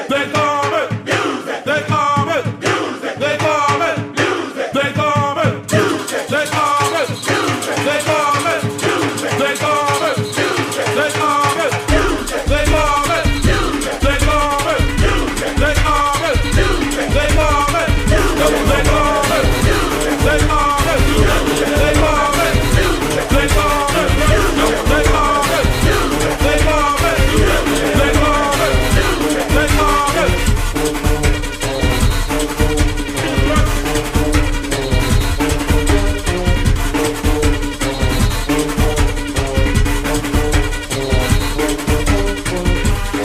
They call it music. They call it music. They call it music. They call it music. They call it music. They call it music. They call it music. They call it music. They call it music. They call it music. They call it music. They call it music. They call it music. They call it music. They call it music. They call it music. They call it music.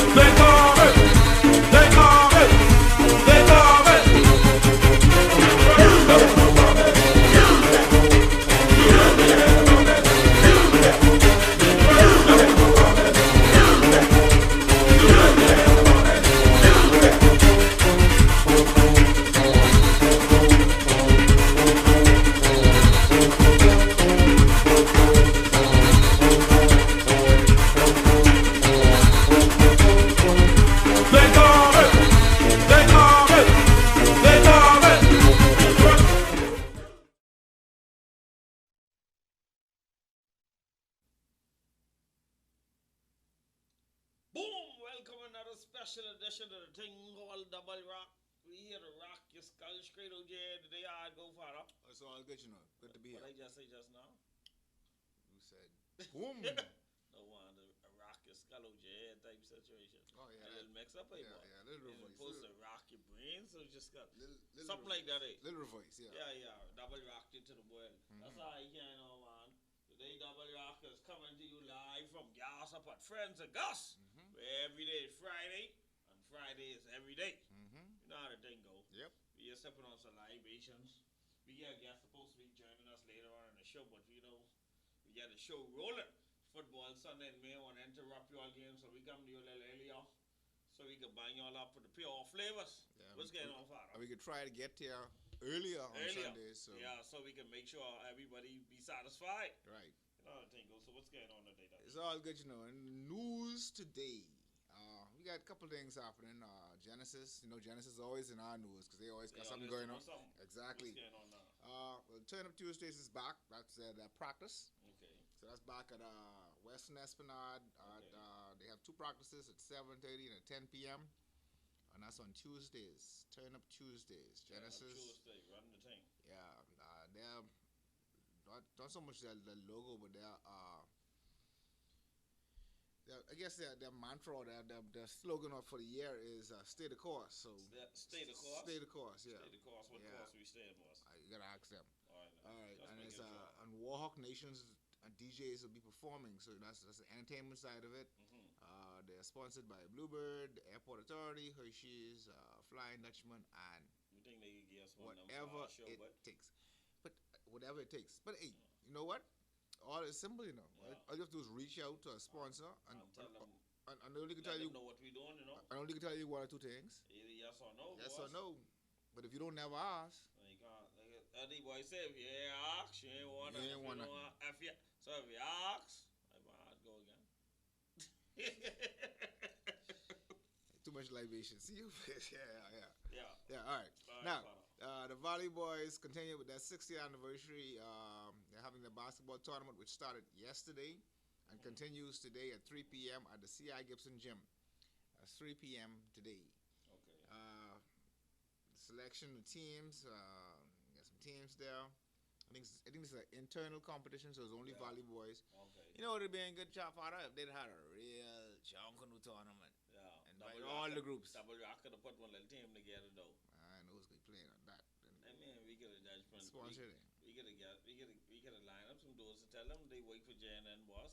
They call it music. They call it music. They call it. Welcome another special edition of the thing called Double Rock. We here to rock your skull straight, OJ. Today I go for it. It's all good, you know. Good to be here. What I just say just now? You said, boom. No one to rock your skull, OJ type situation. Oh, yeah. A little mix up, eh, boy? Yeah, little You're voice. supposed to rock your brain, so you just got Little something like voice. that, eh? Little voice, yeah. Yeah. Double rocked into the world. That's all I can know, man. Today, Double Rock is coming to you live from Gas Up at Friends and Gus. Where every day is Friday, and Friday is every day. You know how the thing go. Yep. We are stepping on some libations. We got guests supposed to be joining us later on in the show, but you know, we got the show rolling. Football Sunday, and may want to interrupt your game, so we come to you a little earlier, so we can bang y'all up with the pure flavors. Yeah, What's going on, Father? We could try to get here earlier on Sunday. So. Yeah, so we can make sure everybody be satisfied. Right. You know how the thing goes. So what's going on today? It's all good, you know. In the news today, we got a couple things happening. Genesis, Genesis is always in our news because they always got something going on. Exactly. What's going on now? Well, Turn Up Tuesdays is back. That's their practice. Okay. So that's back at Western Esplanade. They have two practices at 7:30 and at 10 p.m. And that's on Tuesdays. Turn Up Tuesdays. Genesis. Tuesday, run the thing. Yeah, they're not so much the logo, but I guess their mantra or their slogan for the year is "Stay the course." So stay the course. Stay the course. Yeah. Stay the course. What course we staying, boss? You gotta ask them. All right. And it's on Warhawk Nations. DJs will be performing, so that's the entertainment side of it. They're sponsored by Bluebird, Airport Authority, Hershey's, Flying Dutchman, and You think they could give us one whatever of them for our show, it takes. But whatever it takes. But hey, you know what? All is simple, you know. Yeah. All you have to do is reach out to a sponsor and tell them. and they only can tell Let you. them know what we doing, you know. I only can tell you one or two things. Either yes or no. Yes boss. or no. But if you don't never ask, You can't. Eddie boy said, if you ain't ask, you ain't want You ain't want nothing. So if you ask, I'd go again. too much libation. See you. Yeah. Yeah. All right. Now, the Valley Boys continue with their 60th anniversary. They're having the basketball tournament, which started yesterday and continues today at 3 p.m. at the C.I. Gibson Gym. That's 3 p.m. today. Okay. Selection of teams. Got some teams there. I think this is an internal competition, so it's only Valley Boys. Okay. You know what would be a good job for if they'd had a real Junkanoo tournament. Yeah. Invite all the groups. Double Rock could have put one little team together though. I know who's playing on that. I mean, we could have judged. Sponsor it. We could have lined up some doors to tell them they wait for JNN boss.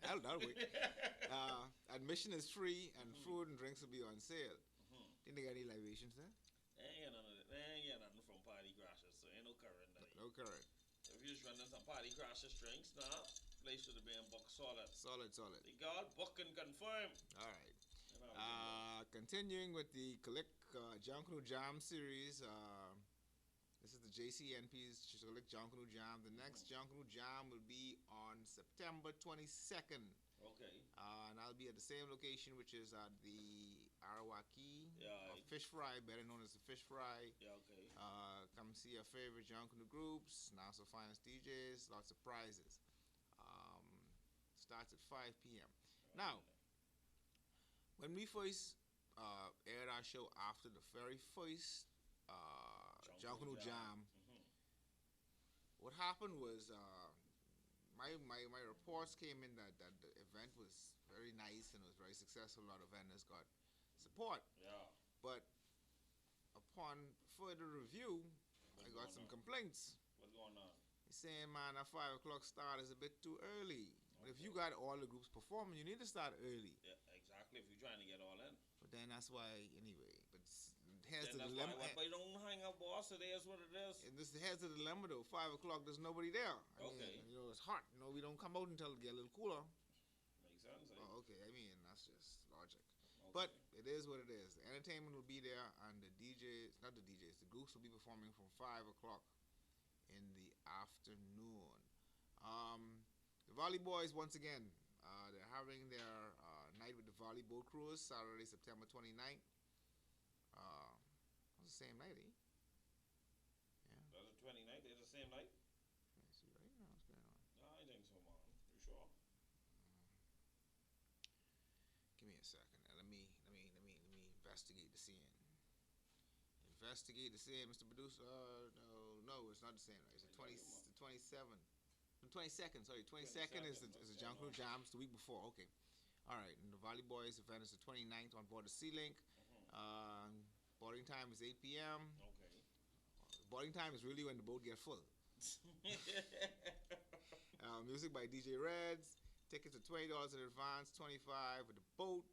That'll wait. Admission is free and food and drinks will be on sale. Think they got any libations there? They ain't got nothing from Party Crashers, so ain't no current there. No current. If you just running some Party Crashers drinks, nah, place should have been booked solid. Solid. They got book and confirm. All right. Continuing with the Collect Junkanoo Jam series. This is the JCNP's Collect Junkanoo Jam. The next Junkanoo Jam will be on September 22nd. Okay. And I'll be at the same location, which is at the Arawaki, Yeah, or Fish Fry, better known as the Fish Fry. yeah, okay. Come see our favorite Junkanoo groups, Nassau finest DJs, lots of prizes. Um, Starts at 5 p.m. Now, when we first aired our show after the very first Junkanoo Jam, Mm-hmm. what happened was my reports came in that the event was very nice and it was very successful. A lot of vendors got support, Yeah. but upon further review, I got some complaints. What's going on? He's saying, man, a 5 o'clock start is a bit too early. But if you got all the groups performing, you need to start early. Yeah, exactly. If you're trying to get all in. But then that's why, anyway. But here's Then the that's dilemma. why everybody don't hang up, boss. It is what it is. And this here's the dilemma though. 5 o'clock, there's nobody there. I Okay. mean, it's hot. We don't come out until it get a little cooler. Makes sense. Eh? Oh, okay. I mean, that's just logic. Okay. But it is what it is. The entertainment will be there, and the DJs, not the DJs, the groups will be performing from 5 o'clock in the afternoon. The Volley Boys, once again, they're having their night with the Volley Boat Cruise, Saturday, September 29th. It's the same night, eh? Yeah. That's the 29th. It's the same night. Yeah, see right now what's going on. No, I think so, man. You sure? Give me a second. Let me investigate the scene. Investigate the scene, Mr. Producer. No, it's not the same night. It's the 27th. The 22nd, sorry. 22nd is the Junkanoo Jam. It's the week before. Okay. All right. And the Volley Boys event is the 29th on board the Sea Link. Boarding time is 8 p.m. Okay. Boarding time is really when the boat get full. Music by DJ Reds. Tickets are $20 in advance, $25 with the boat.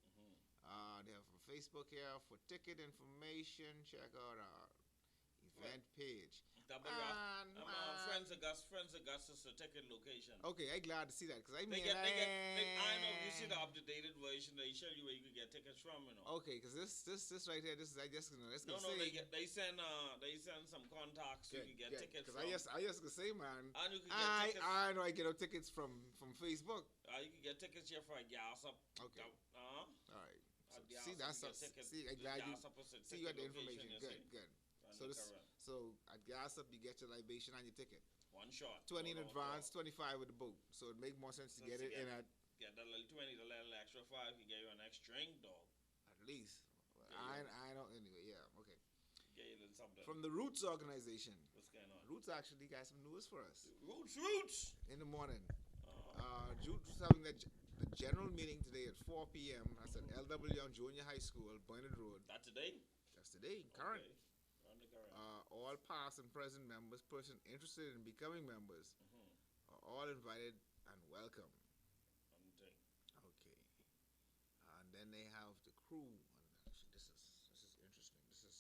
They have a Facebook here for ticket information. Check out our event page. Friends Augustus, a ticket location. Okay, I'm glad to see that because I mean, I know you see the updated version. They show you where you can get tickets from, you know. Okay, because this right here, this is I just No, they send some contacts you can get tickets from. Because I just gonna say, man, And you can get tickets. I know I get our tickets from Facebook. You can get tickets here for a gas up. Okay. All right. Gas See, up, that's you get tickets. see. I'm glad you see you got the information. Location, Good. So at gas up, you get your libation and your ticket. One shot. 20 in advance, 25 with the boat. So it make more sense to get it in at Get the little 20, the little extra 5 can get you an extra drink, dog. at least. I don't. Anyway, yeah. Okay. Get you a little something. From the Roots organization. What's going on? Roots actually got some news for us Roots! in the morning. Roots is having the general meeting today at 4 p.m. That's at LW Young Junior High School, Bernard Road. That today? That's today, current. Okay. On the current. All past and present members, person interested in becoming members, are all invited and welcome. On the thing. Okay. And then they have the crew. This is interesting. This is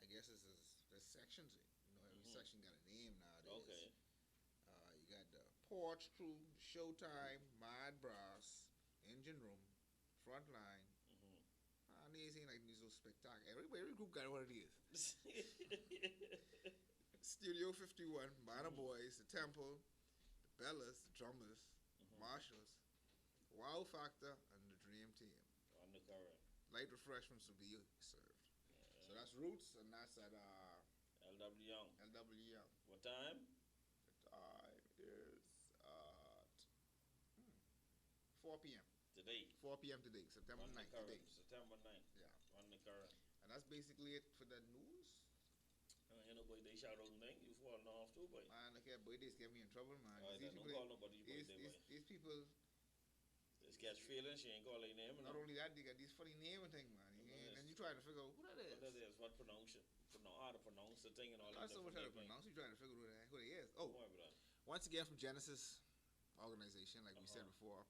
I guess there's sections. Every section got a name nowadays. Okay. You got the Porch Crew, Showtime, Mad Brass, Engine Room, Frontline. And these ain't like these so spectacular. Every group got what it is. Studio 51, Banner Boys, The Temple, The Bellas, The Drummers, Marshalls, Wow Factor, and The Dream Team. On the current. Light refreshments will be served. So that's Roots, and that's at LW Young. LW Young. What time? The time is 4 p.m. Today. 4 p.m. today, September On the 9th. current. Today. September 9th. Yeah. On the current. And that's basically it for the news. You know, boy, they shout out thing. You falling off too, boy. Man, look at birthdays get me in trouble, man. Alright, These then people, don't call nobody birthday, boy. these people, This catch feeling, she ain't call their name. not only that, they got these funny name and thing, man. And you trying to figure out who that is. What that is, what pronounce it. How to pronounce the thing and all that. Not so much how to pronounce, you trying to figure out who they is. Oh, Don't worry about that. once again from Genesis organization, like we said before.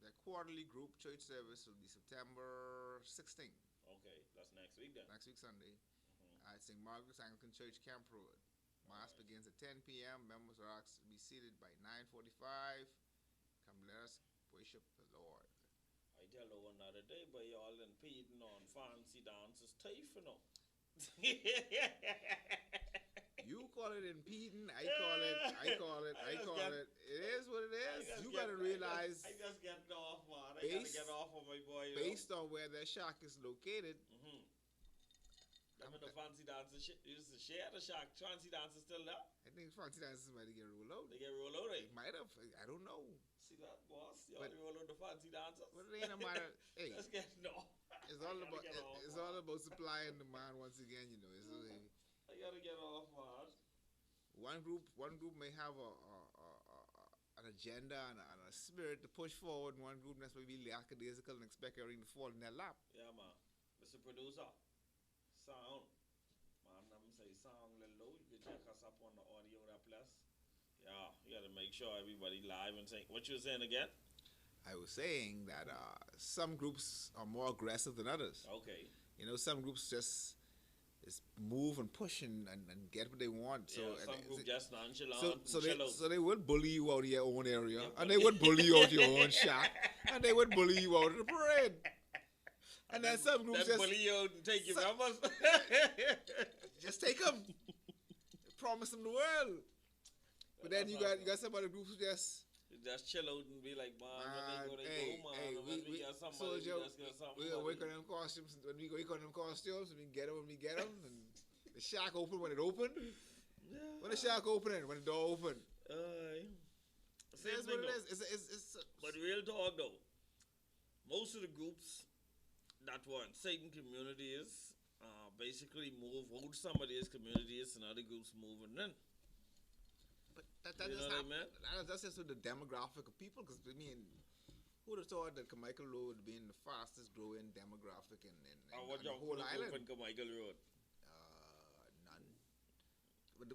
Their quarterly group church service will be September 16th. Okay, that's next week then. Next week Sunday at St. Margaret's Anglican Church, Camp Road. Mass begins at 10 p.m. Members are asked to be seated by 9:45. Come let us worship the Lord. I tell you one other day, but y'all impeding on fancy dances tape, you know. You call it impeding, I call it. It is what it is. You gotta realize. I just get off, man. I they gotta get off of my boy. Based on where their shack is located. Them in the fancy dancers used to share the shack. Fancy dancers still there? I think fancy dancers might get rolled out. They get rolled out, They might have. I don't know. See that, boss? Y'all roll out the fancy dancers? But it ain't a matter. Hey, let's get It's all about. It's all about supply and demand. Once again, you know. I gotta get off, man. One group may have an agenda and a spirit to push forward, and one group that's maybe lackadaisical and expect everything to fall in their lap. Yeah, man. Mr. Producer, sound. Man, I'm say sound a little low. You can check us up on the audio that plus. Yeah, you gotta make sure everybody live and saying. What you were saying again? I was saying that some groups are more aggressive than others. Okay. You know, some groups just move and push and get what they want. So some group just nonchalant. So they would bully you out of your own area, and they would bully you out of your own shack, and they would bully you out of the parade. And then some groups just bully you out and take your numbers. Just take them. Promise them the world. But then you got some other groups who just chill out and be like, man, when they go, man. We got somebody just get something. We gonna work on them costumes. When we work on them costumes, we get them when we get them. And the shack open when it opened. Yeah. When the shack open, when the door open. Same thing, what it is. But real talk though, most of the groups that were in certain communities basically move out some of these communities and other groups moving in. But that's just with the demographic of people. Because I mean, who would have thought that Carmichael Road being the fastest growing demographic in the whole island? Carmichael Road? None. But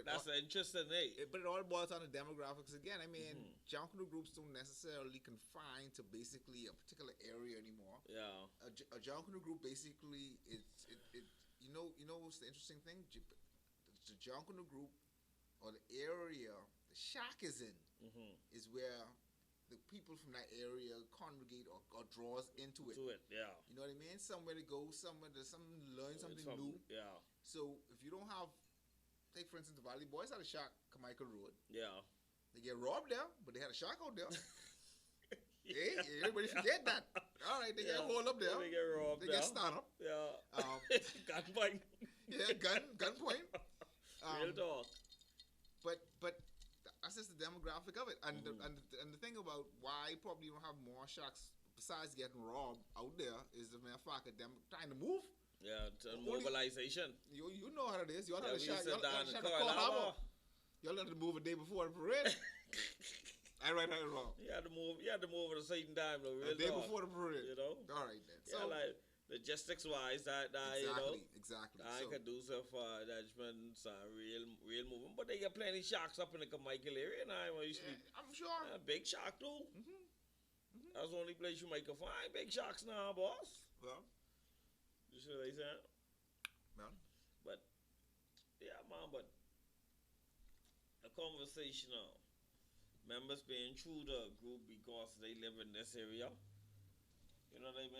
that's interesting, eh? But it all boils down to demographics again. I mean, Junkanoo groups don't necessarily confine to basically a particular area anymore. Yeah. A Junkanoo group basically you know what's the interesting thing? The Junkanoo group, or the area the shack is in, is where the people from that area congregate or draws into it. Yeah. You know what I mean? Somewhere to go, somewhere to learn something new. Yeah. So if you don't have, take for instance, the Valley Boys had a shack, Carmichael Road. Yeah. They get robbed there, but they had a shack out there. Hey, everybody forget that. All right, they get hauled up there. They get robbed. They get started up. Yeah. Gunpoint. Yeah, gunpoint. Real talk. But that's just the demographic of it, and the thing about why probably you don't have more shacks besides getting robbed out there is the mere fact that them trying to move. Yeah, mobilization. You know how it is. Y'all had a shack. Y'all had to move a day before the parade. I right or wrong. You had to move at a certain time, though. A day before the parade. You know. All right then. Yeah, so like logistics wise, exactly. I conducive for judgments, real movement. But they got plenty shacks up in the Carmichael area now. I'm sure. Big shack too. That's the only place you might find big shacks now, boss. Well, you see what they saying? Well, but yeah, man. But a conversation members being true to a group because they live in this area. You know what I mean?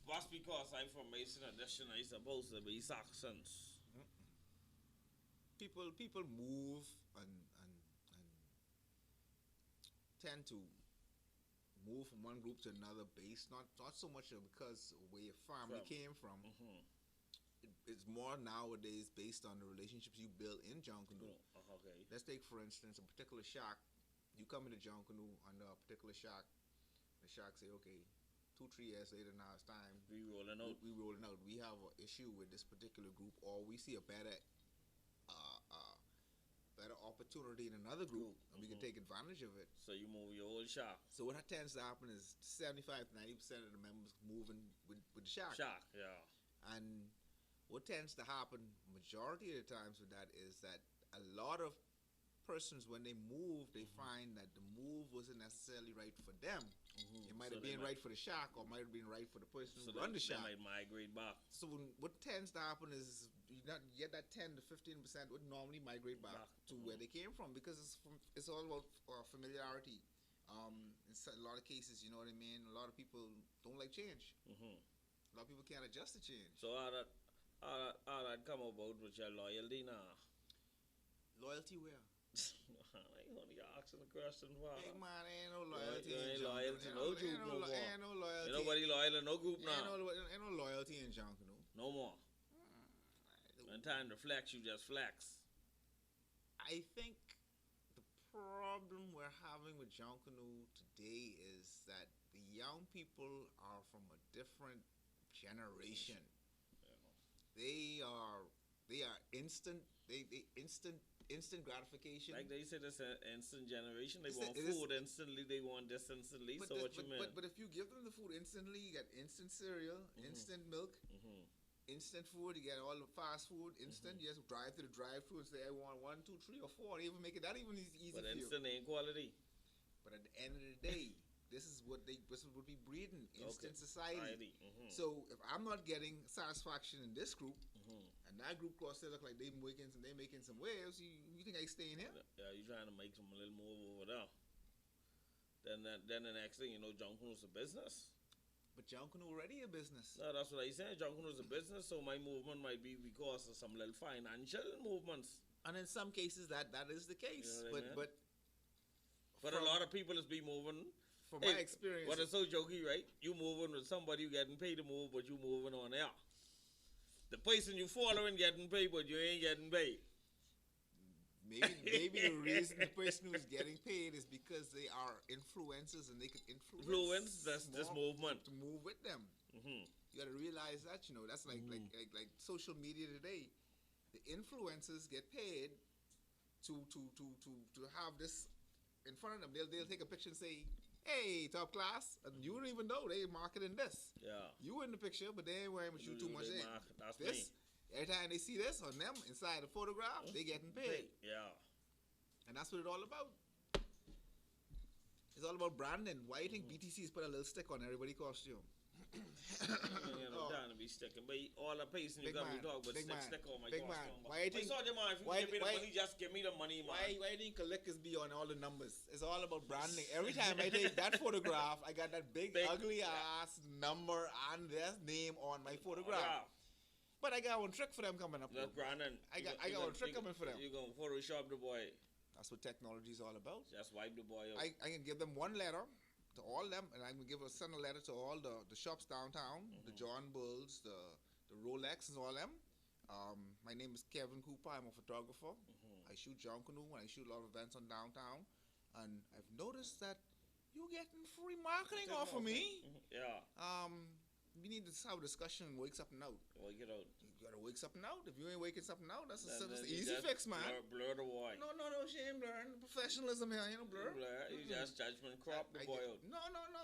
That's because I'm from Mason Addition. I'm supposed to be Saxons. People move and tend to move from one group to another based not so much because of where your family came from. It's more nowadays based on the relationships you build in Junkanoo. Okay. Let's take for instance a particular shack. You come into Junkanoo under a particular shack. The shack say, okay, 2-3 years later now it's time. We rolling out. We have an issue with this particular group, or we see a better opportunity in another group, and we can take advantage of it. So you move your old shack. So what tends to happen is 75-90% of the members moving with the shack. Yeah. And what tends to happen majority of the times with that is that a lot of persons, when they move, they find that the move wasn't necessarily right for them. It might have been right for the shack, or might have been right for the person who run the shack. They might migrate back. So what tends to happen is you get that 10 to 15% would normally migrate back to where they came from, because it's all about familiarity. In a lot of cases, you know what I mean. A lot of people don't like change. A lot of people can't adjust to change. So how that come about with your loyalty now? Loyalty where? I ain't only asking a question, father. Big man, ain't no loyalty. You ain't in loyal to no group no more. Ain't no loyalty. Ain't nobody loyal in no group Ain't now. ain't no loyalty in Junkanoo. No more. When time to flex, you just flex. I think the problem we're having with Junkanoo today is that the young people are from a different generation. They are instant. They instant gratification. Like they said, it's an instant generation. They It's want it is- food instantly. They want this instantly. So what you mean? But if you give them the food instantly, you get instant cereal, instant milk, instant food. You get all the fast food instant. You just drive to the drive-thru and say, "I want 1, 2, 3, or 4." They even make it that even easy But for you. instant ain't quality. But at the end of the day, this is what we breeding instant society. So if I'm not getting satisfaction in this group, and that group cross they look like they making some waves, you think I stay in here? Yeah, you trying to make some a little move over there. Then the next thing you know, Junkanoo's a business. But Junkanoo already a business. No, that's what I said. Junkanoo's a business, so my movement might be because of some little financial movements. And in some cases that is the case. You know what I mean? But a lot of people is be moving. from my experience, What is so jokey, right? You moving with somebody you getting paid to move, but you moving on air. The person you following getting paid, but you ain't getting paid. maybe the reason the person who's getting paid is because they are influencers and they can influence this more movement to move with them. You got to realize that, that's like social media today. The influencers get paid to have this in front of them. They'll take a picture and say, "Hey, top class," and you don't even know they marketing this. Yeah. You in the picture, but they ain't wearing with you too much. That's This, every time they see this on them inside the photograph, they getting paid. Yeah. And that's what it's all about. It's all about branding. Why do you think BTC's put a little stick on everybody's costume? You ain't no time to be sticking, but all the pacing you Big got me man, talk, but big man, stick on my big man. costume. Why you think- If why- you give me the why- money, just give me the money, man. Why do you think collectors be on all the numbers? It's all about branding. Every time I take that photograph, I got that big ugly ass number and their name on my photograph. Yeah. But I got one trick for them coming up. That's Brandon. I got one trick coming for them. You gonna Photoshop the boy. That's what technology is all about. Just wipe the boy out. I can give them one letter to all them, and I'm gonna send a letter to all the shops downtown, the John Bulls, the Rolex, and all them. My name is Kevin Cooper. I'm a photographer. I shoot Junkanoo and I shoot a lot of events on downtown, and I've noticed that you getting free marketing off of me. Yeah. We need to have a discussion and wake something out. Wake it out. You gotta wake something out. If you ain't waking something out, that's Then an you easy just fix, man. Blur the boy. No, she ain't blurring. Professionalism here, you know, blur. You just judgment crop the boy out. No,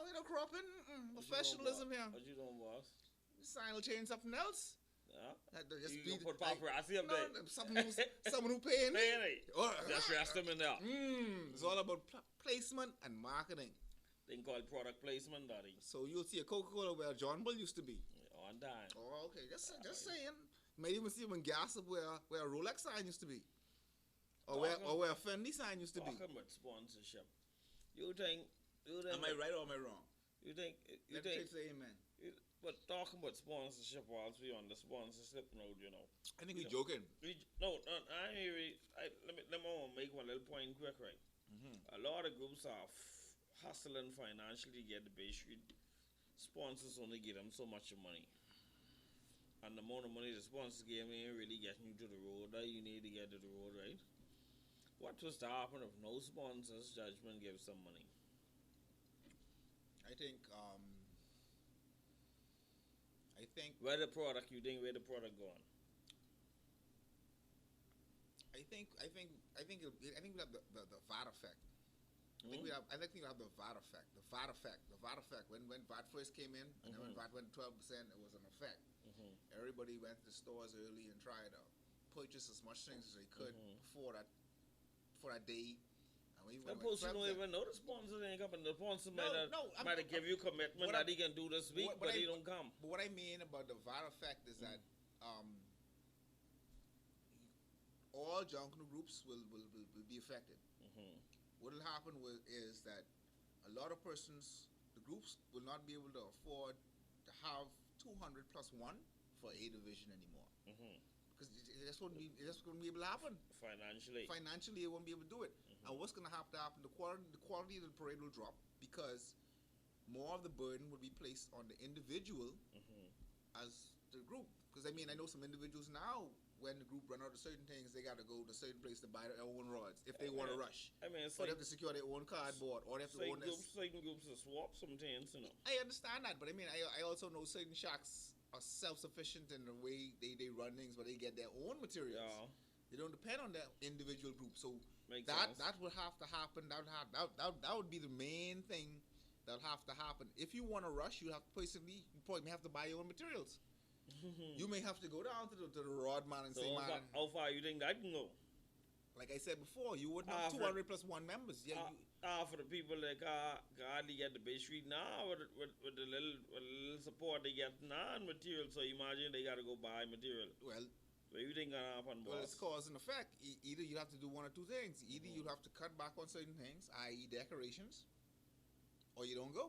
you know, cropping. Professionalism here. What you doing, boss? Sign will change something else. Yeah. Just You gonna put paparazzi up there? Someone who paying me. Pay it. Or, Just rest them in there. It's all about placement and marketing. Thing called product placement, daddy. So you'll see a Coca-Cola where John Bull used to be. On time. Oh, okay. Just saying. Might even see when gas up where a Rolex sign used to be, or where a Fendi sign used to be. Talking about sponsorship. You think? Am I right or am I wrong? You think? Let the church say amen. But talking about sponsorship whilst we on the sponsorship note, I think we're joking. I let me make one little point quick, right? A lot of groups are hustling financially to get the base street. Sponsors only give them so much money. And the amount of money the sponsors give me ain't really getting you to the road that you need to get to the road, right? What was to happen if no sponsors judgment gives some money? I think where the product going? I think we have the VAT effect. I think we have the VAT effect. The VAT effect. When VAT first came in, and then when VAT went to 12%, it was an effect. Everybody went to the stores early and tried to purchase as much things as they could before that day. The person don't even know the sponsor ain't coming. The sponsor might give you commitment that he can do this week, but he don't come. But what I mean about the VAT effect is that all Junkanoo groups will be affected. What will happen is that a lot of the groups will not be able to afford to have 200 plus 1 for A division anymore. because it just wouldn't be able to happen. Financially. Financially, it won't be able to do it. And what's going to have to happen? The quality of the parade will drop because more of the burden will be placed on the individual as the group. Because I know some individuals now, when the group run out of certain things, they got to go to a certain place to buy their own rods if they want to rush. It's or they have to secure their own cardboard, or they have to own certain groups will swap some things, I understand that, but I also know certain shacks are self-sufficient in the way they run things, but they get their own materials. Yeah. They don't depend on that individual group. So Makes that sense. would have to happen. That would be the main thing that'll have to happen. If you want to rush, you probably may have to buy your own materials. You may have to go down to the rod man and So say, man, how far you think that can go? like I said before, you wouldn't have 200 plus 1 members. Yeah, For the people that hardly get the base street now with the little support they get now and material, so imagine they got to go buy material. well, What you think gonna happen, boss? Well, it's cause and effect. Either you have to do one or two things. Either you have to cut back on certain things, i.e., decorations, or you don't go.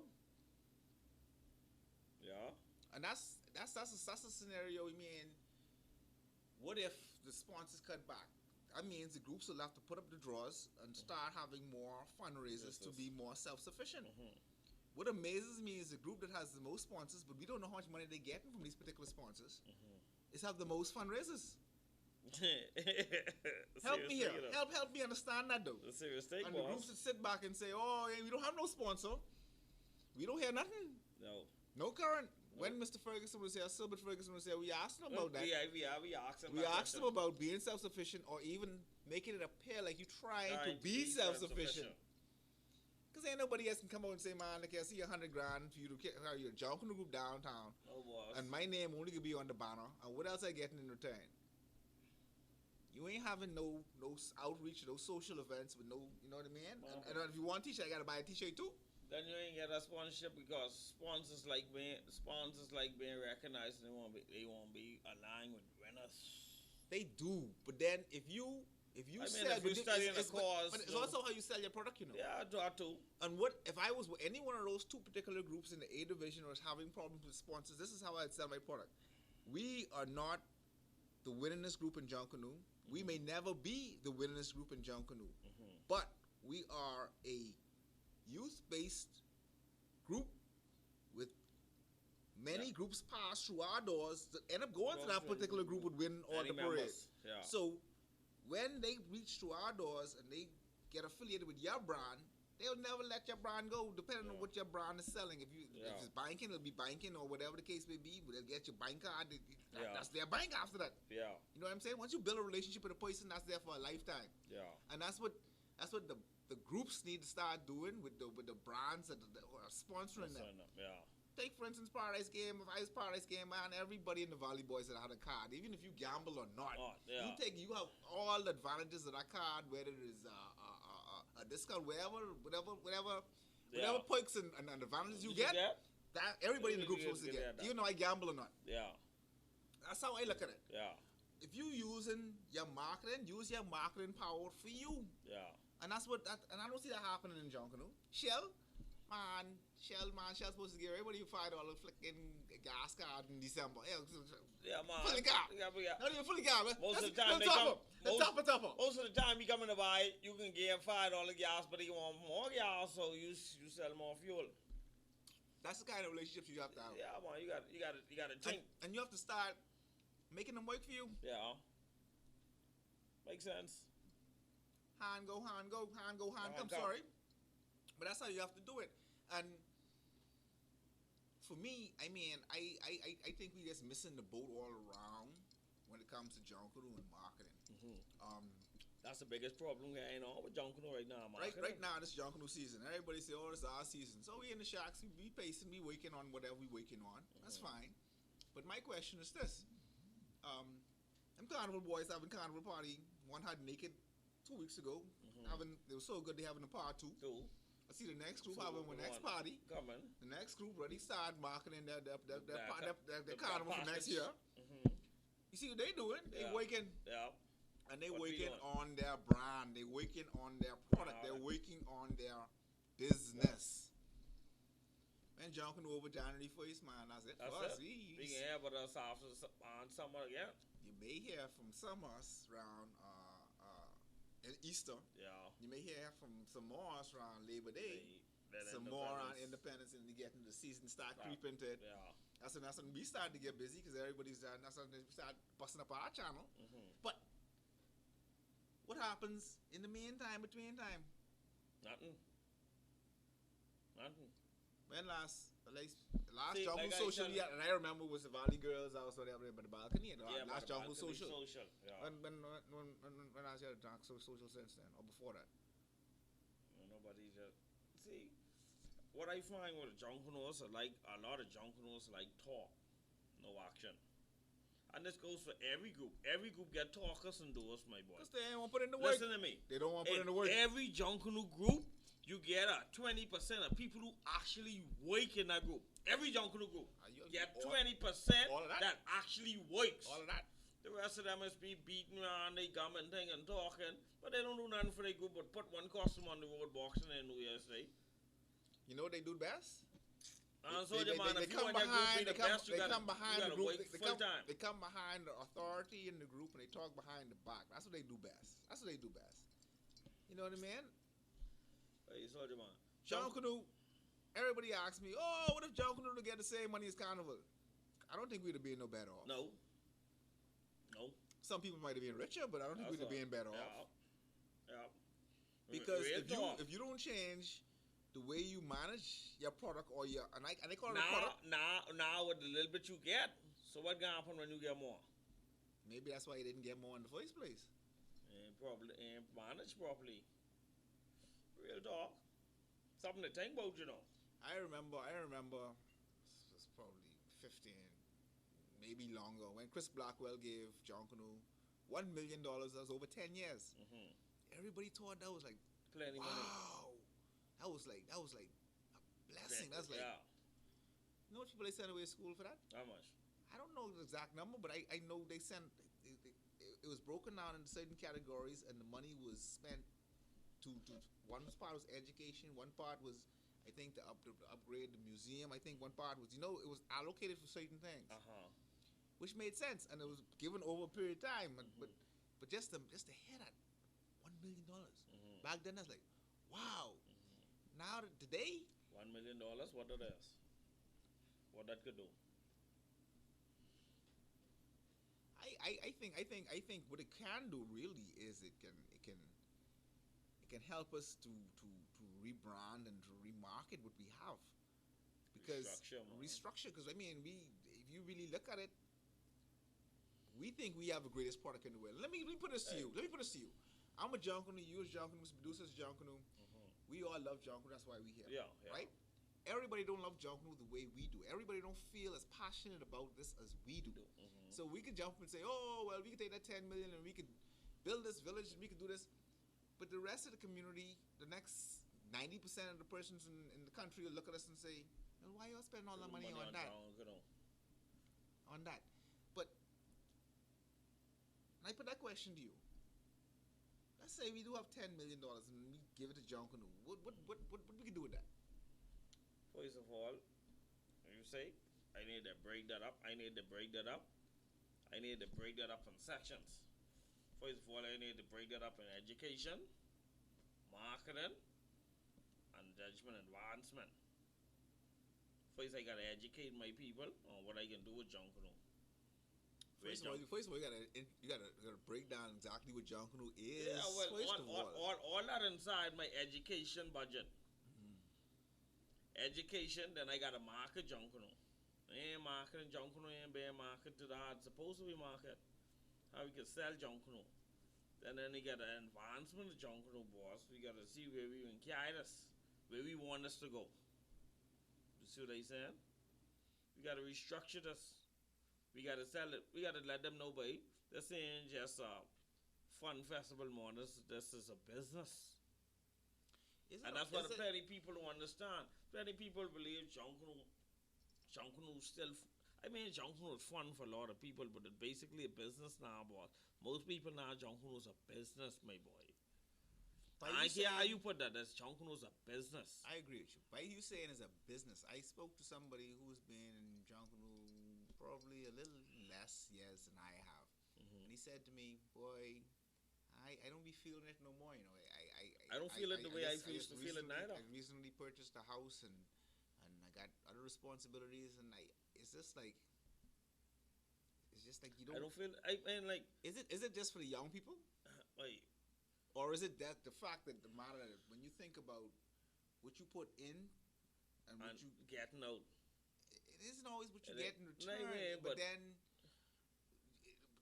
Yeah. And that's a scenario. What if the sponsors cut back? That means the groups will have to put up the draws and start having more fundraisers to be more self-sufficient. What amazes me is the group that has the most sponsors, but we don't know how much money they're getting from these particular sponsors, is have the most fundraisers. Help me here. Help me understand that, though. It's a serious thing, And the boss. groups that sit back and say, "Oh, yeah, we don't have no sponsor. We don't hear nothing. No current." When Mr. Ferguson was here, Silbert Ferguson was here, we asked him about that. Yeah, we asked him. We asked him about being self-sufficient, or even making it appear like you're trying to be self-sufficient. Because ain't nobody else can come out and say, "Man, look, I see $100 grand for you to carry your Junkanoo group downtown, Oh, boss. and my name only could be on the banner, and what else I getting in return?" You ain't having no outreach, no social events with no, you know what I mean? And if you want a t-shirt, I gotta buy a t-shirt too. Then you ain't get a sponsorship because sponsors like being recognized, and they won't be aligned with winners. They do, but then if you sell, if you study in a cause, but it's also how you sell your product, Yeah, I do. And what if I was with any one of those two particular groups in the A division or was having problems with sponsors? This is how I'd sell my product. We are not the winningest group in Junkanoo. We may never be the winningest group in Junkanoo, but we are a youth-based group with many groups pass through our doors that end up going to that particular group would win or the parade. Yeah. So when they reach through our doors and they get affiliated with your brand, they'll never let your brand go, depending on what your brand is selling. If it's banking, it'll be banking, or whatever the case may be. They'll get your bank card. That's their bank after that. Yeah. You know what I'm saying? Once you build a relationship with a person, that's there for a lifetime. Yeah. And that's what the groups need to start doing with the brands that are sponsoring them. Yeah. Take, for instance, Paradise Game. If I was Paradise Game, man, everybody in the Valley Boys that had a card, even if you gamble or not, you have all the advantages of that card, whether it is a discount, whatever perks and advantages you get. That everybody in the group is supposed to get, even though I gamble or not. Yeah. That's how I look at it. Yeah. If you using your marketing, use your marketing power for you. Yeah. And that's and I don't see that happening in Junkanoo. Shell's supposed to give everybody a $5 flicking gas card in December. Yeah, man. Fully car. Yeah. Not even fully car, man. Most of the time Topper. Most of the time you come in to buy, you can give $5 gas, but you want more gas, so you sell more fuel. That's the kind of relationships you have to have. Yeah, man. You got to think. And you have to start making them work for you. Yeah. Makes sense. Hand go, come. Sorry. But that's how you have to do it. And for me, I think we just missing the boat all around when it comes to Junkanoo and marketing. That's the biggest problem going on with Junkanoo right now, man. Right now, this Junkanoo season. Everybody say, "Oh, it's our season." So we in the shacks, we pacing, we working on whatever we working on. That's fine. But my question is this: them Carnival boys having Carnival party. One had naked 2 weeks ago. They were so good they having a part two. I see the next group having the next party. Coming. The next group ready start marketing their carnival for next year. You see what they doing? They working. Yeah. And they working on their brand. They working on their product. They're working on their business. Man, Junkanoo over January 1st, man. That's it for us. We can have with us after on summer again. You may hear from some of us around in Easter. Yeah. You may hear from some more of us around Labor Day. Then Some more around Independence, and you get into the season, start creeping to it. Yeah. That's when we start to get busy because everybody's done. That's when we start busting up our channel. But what happens in the meantime, between time? Nothing. When last See, Jungle like Social, I and I remember was the Valley Girls. I was there by the balcony. Last Jungle Social. Yeah. When I was at Jungle Social since then, or before that. Nobody just see. What I find with Junkanoos, like a lot of Junkanoos, like talk, no action. And this goes for every group. Every group get talkers and doers, my boy. Because they don't want to put in the work. Listen to me. They don't want to put in the work. Every Junkanoo group, you get 20% of people who actually work in that group. Every Junkanoo group get 20% that actually works. All of that. The rest of them must be beating around, they gumming thing and talking, but they don't do nothing for their group but put one costume on the road boxing in New Year's Day. You know what they do best? They come behind the group. They come behind the authority in the group and they talk behind the back. That's what they do best. You know what I mean? Hey, Soldier Man. Junkanoo. Everybody asks me, "Oh, what if Junkanoo to get the same money as Carnival?" I don't think we'd have been no better off. No. Some people might have been richer, but I don't think we'd have been better off. Yeah. Because if you don't change the way you manage your product or your and they call it a product. Now with the little bit you get, so what gonna happen when you get more? Maybe that's why you didn't get more in the first place. Ain't managed properly. Real talk. Something to think about, you know. I remember it was probably 15, maybe longer, when Chris Blackwell gave Junkanoo $1 million. That was over 10 years. Everybody thought that was like plenty money. Wow. That was like a blessing. That's like, you know what people they sent away to school for that? How much? I don't know the exact number, but I know they sent. It was broken down into certain categories, and the money was spent to one part was education, one part was I think to upgrade the museum. I think one part was it was allocated for certain things, which made sense, and it was given over a period of time. But just to hit at $1 million back then, that's like wow. Now today, $1 million. What it is? What that could do? I think what it can do really is it can help us to rebrand and to remarket what we have, because restructure. Because I mean, if you really look at it, we think we have the greatest product in the world. Let me put this to you. I'm a Junkanoo. You a Junkanoo. Mr. Producer's Junkanoo. We all love Junkanoo. That's why we here. Yeah. Right? Everybody don't love Junkanoo the way we do. Everybody don't feel as passionate about this as we do. So we could jump and say, "Oh, well, we could take that 10 million and we could build this village and we could do this." But the rest of the community, the next 90% of the persons in the country will look at us and say, "Well, why y'all spending all that money on that?" On that. But and I put that question to you. Let's say we do have $10 million and we give it to Junkanoo. What we can do with that? First of all, you say, I need to break that up. I need to break that up in sections. First of all, I need to break that up in education, marketing, and judgment advancement. First, I gotta educate my people on what I can do with Junkanoo. First of all, you gotta break down exactly what Junkanoo is. Yeah, well, all that inside my education budget. Education, then I gotta market Junkanoo. Ain't marketing Junkanoo, ain't being marketed to the hard supposed to be market. How we can sell Junkanoo. Then you got an advancement of Junkanoo, boss. We gotta see where we can carry us, where we want us to go. You see what I saying? We gotta restructure this. We gotta sell it. We gotta let them know, boy, this ain't just a fun festival more. This is a business. And that's what plenty people don't understand. Plenty people believe Junkanoo still. Junkanoo is fun for a lot of people, but it's basically a business now, boss. Most people now, Junkanoo is a business, my boy. I care how you put that. That's Junkanoo is a business. I agree with you. By you saying it's a business, I spoke to somebody who's been in Junkanoo probably a little less years than I have. he said to me, "Boy, I don't be feeling it no more. You know, I don't feel it the way I used to feel it neither. I recently purchased a house and I got other responsibilities, and it's just like you don't. I don't feel. I mean, like, Is it just for the young people, like, or is it that the fact that the matter that when you think about what you put in and what and you getting out. it isn't always what you It get in ain't- return, no, yeah, but but- then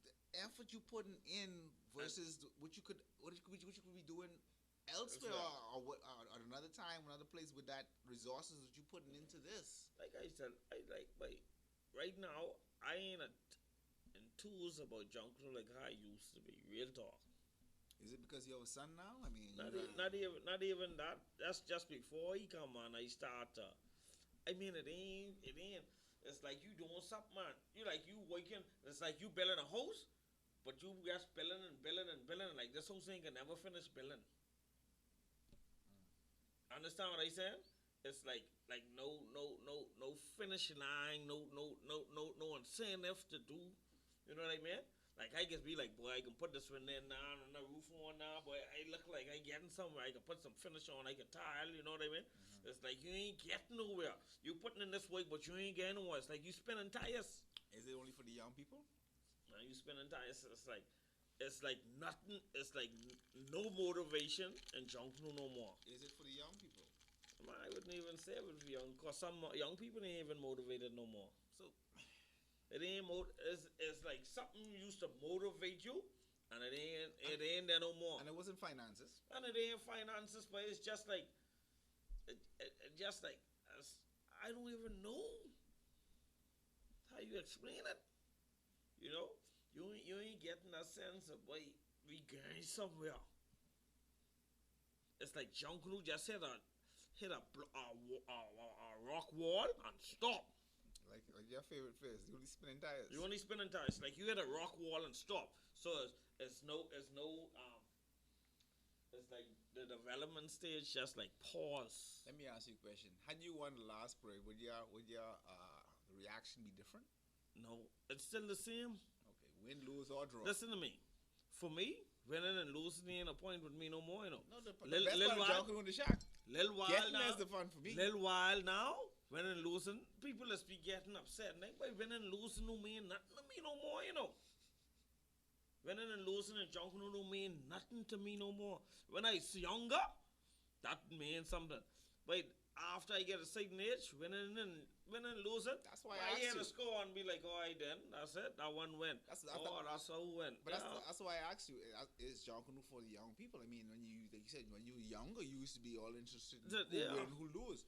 the effort you putting in versus what you could be doing elsewhere Elsewhere. or what or another time, another place with that resources that you putting into this. Like I said, I like, like, right now, I ain't enthused about Junkanoo like I used to be. Real talk. Is it because you have a son now? I mean, Not even that. That's just before he come on. I start. I mean, it ain't. It's like you doing something, man. You working. It's like you building a house, but you just building and building and building. Like this whole thing can never finish building. Understand what I saying? It's like no finish line, no incentive to do. You know what I mean? Like I just be like, boy, I can put this one in now and the roof on now, boy. I look like I getting somewhere. I can put some finish on. I can tile. You know what I mean? It's like you ain't getting nowhere. You putting in this work, but you ain't getting nowhere. It's like you spinning tires. Is it only for the young people? Now you spinning tires. It's like nothing. It's like no motivation and Junkanoo no more. Is it for the young people? Man, I wouldn't even say it would be young, cause some young people ain't even motivated no more. So It ain't it's like something used to motivate you, and it ain't there no more. and it wasn't finances. And it ain't finances, but it's just like it just like I don't even know how you explain it. You know, you ain't getting that sense of boy, we going somewhere. It's like Junkanoo just hit a rock wall and stop. Like your favorite fish, you only spinning tires. You only spinning tires. Like you hit a rock wall and stop. So it's like the development stage just like pause. Let me ask you a question. Had you won the last parade, would your reaction be different? No, it's still the same. Okay, win, lose, or draw. Listen to me. For me, winning and losing ain't a point with me no more. You know. No, the Lil- best Lil part of Wild- Junkanoo in the shack. Little while Getting now. is the fun for me. Little while now, winning and losing, people just be getting upset. And like, boy, winning and losing don't mean nothing to me no more, you know. Winning and losing and Junkanoo don't mean nothing to me no more. When I was younger, that means something. But after I get a certain age, winning and losing, That's why I I hear asked the you. score and be like, all right then, that's it, that one win. That's That's how it went. But Yeah. that's why I asked you. Is Junkanoo for the young people? I mean, when you like you said when you were younger, you used to be all interested in who Yeah. win, who lose,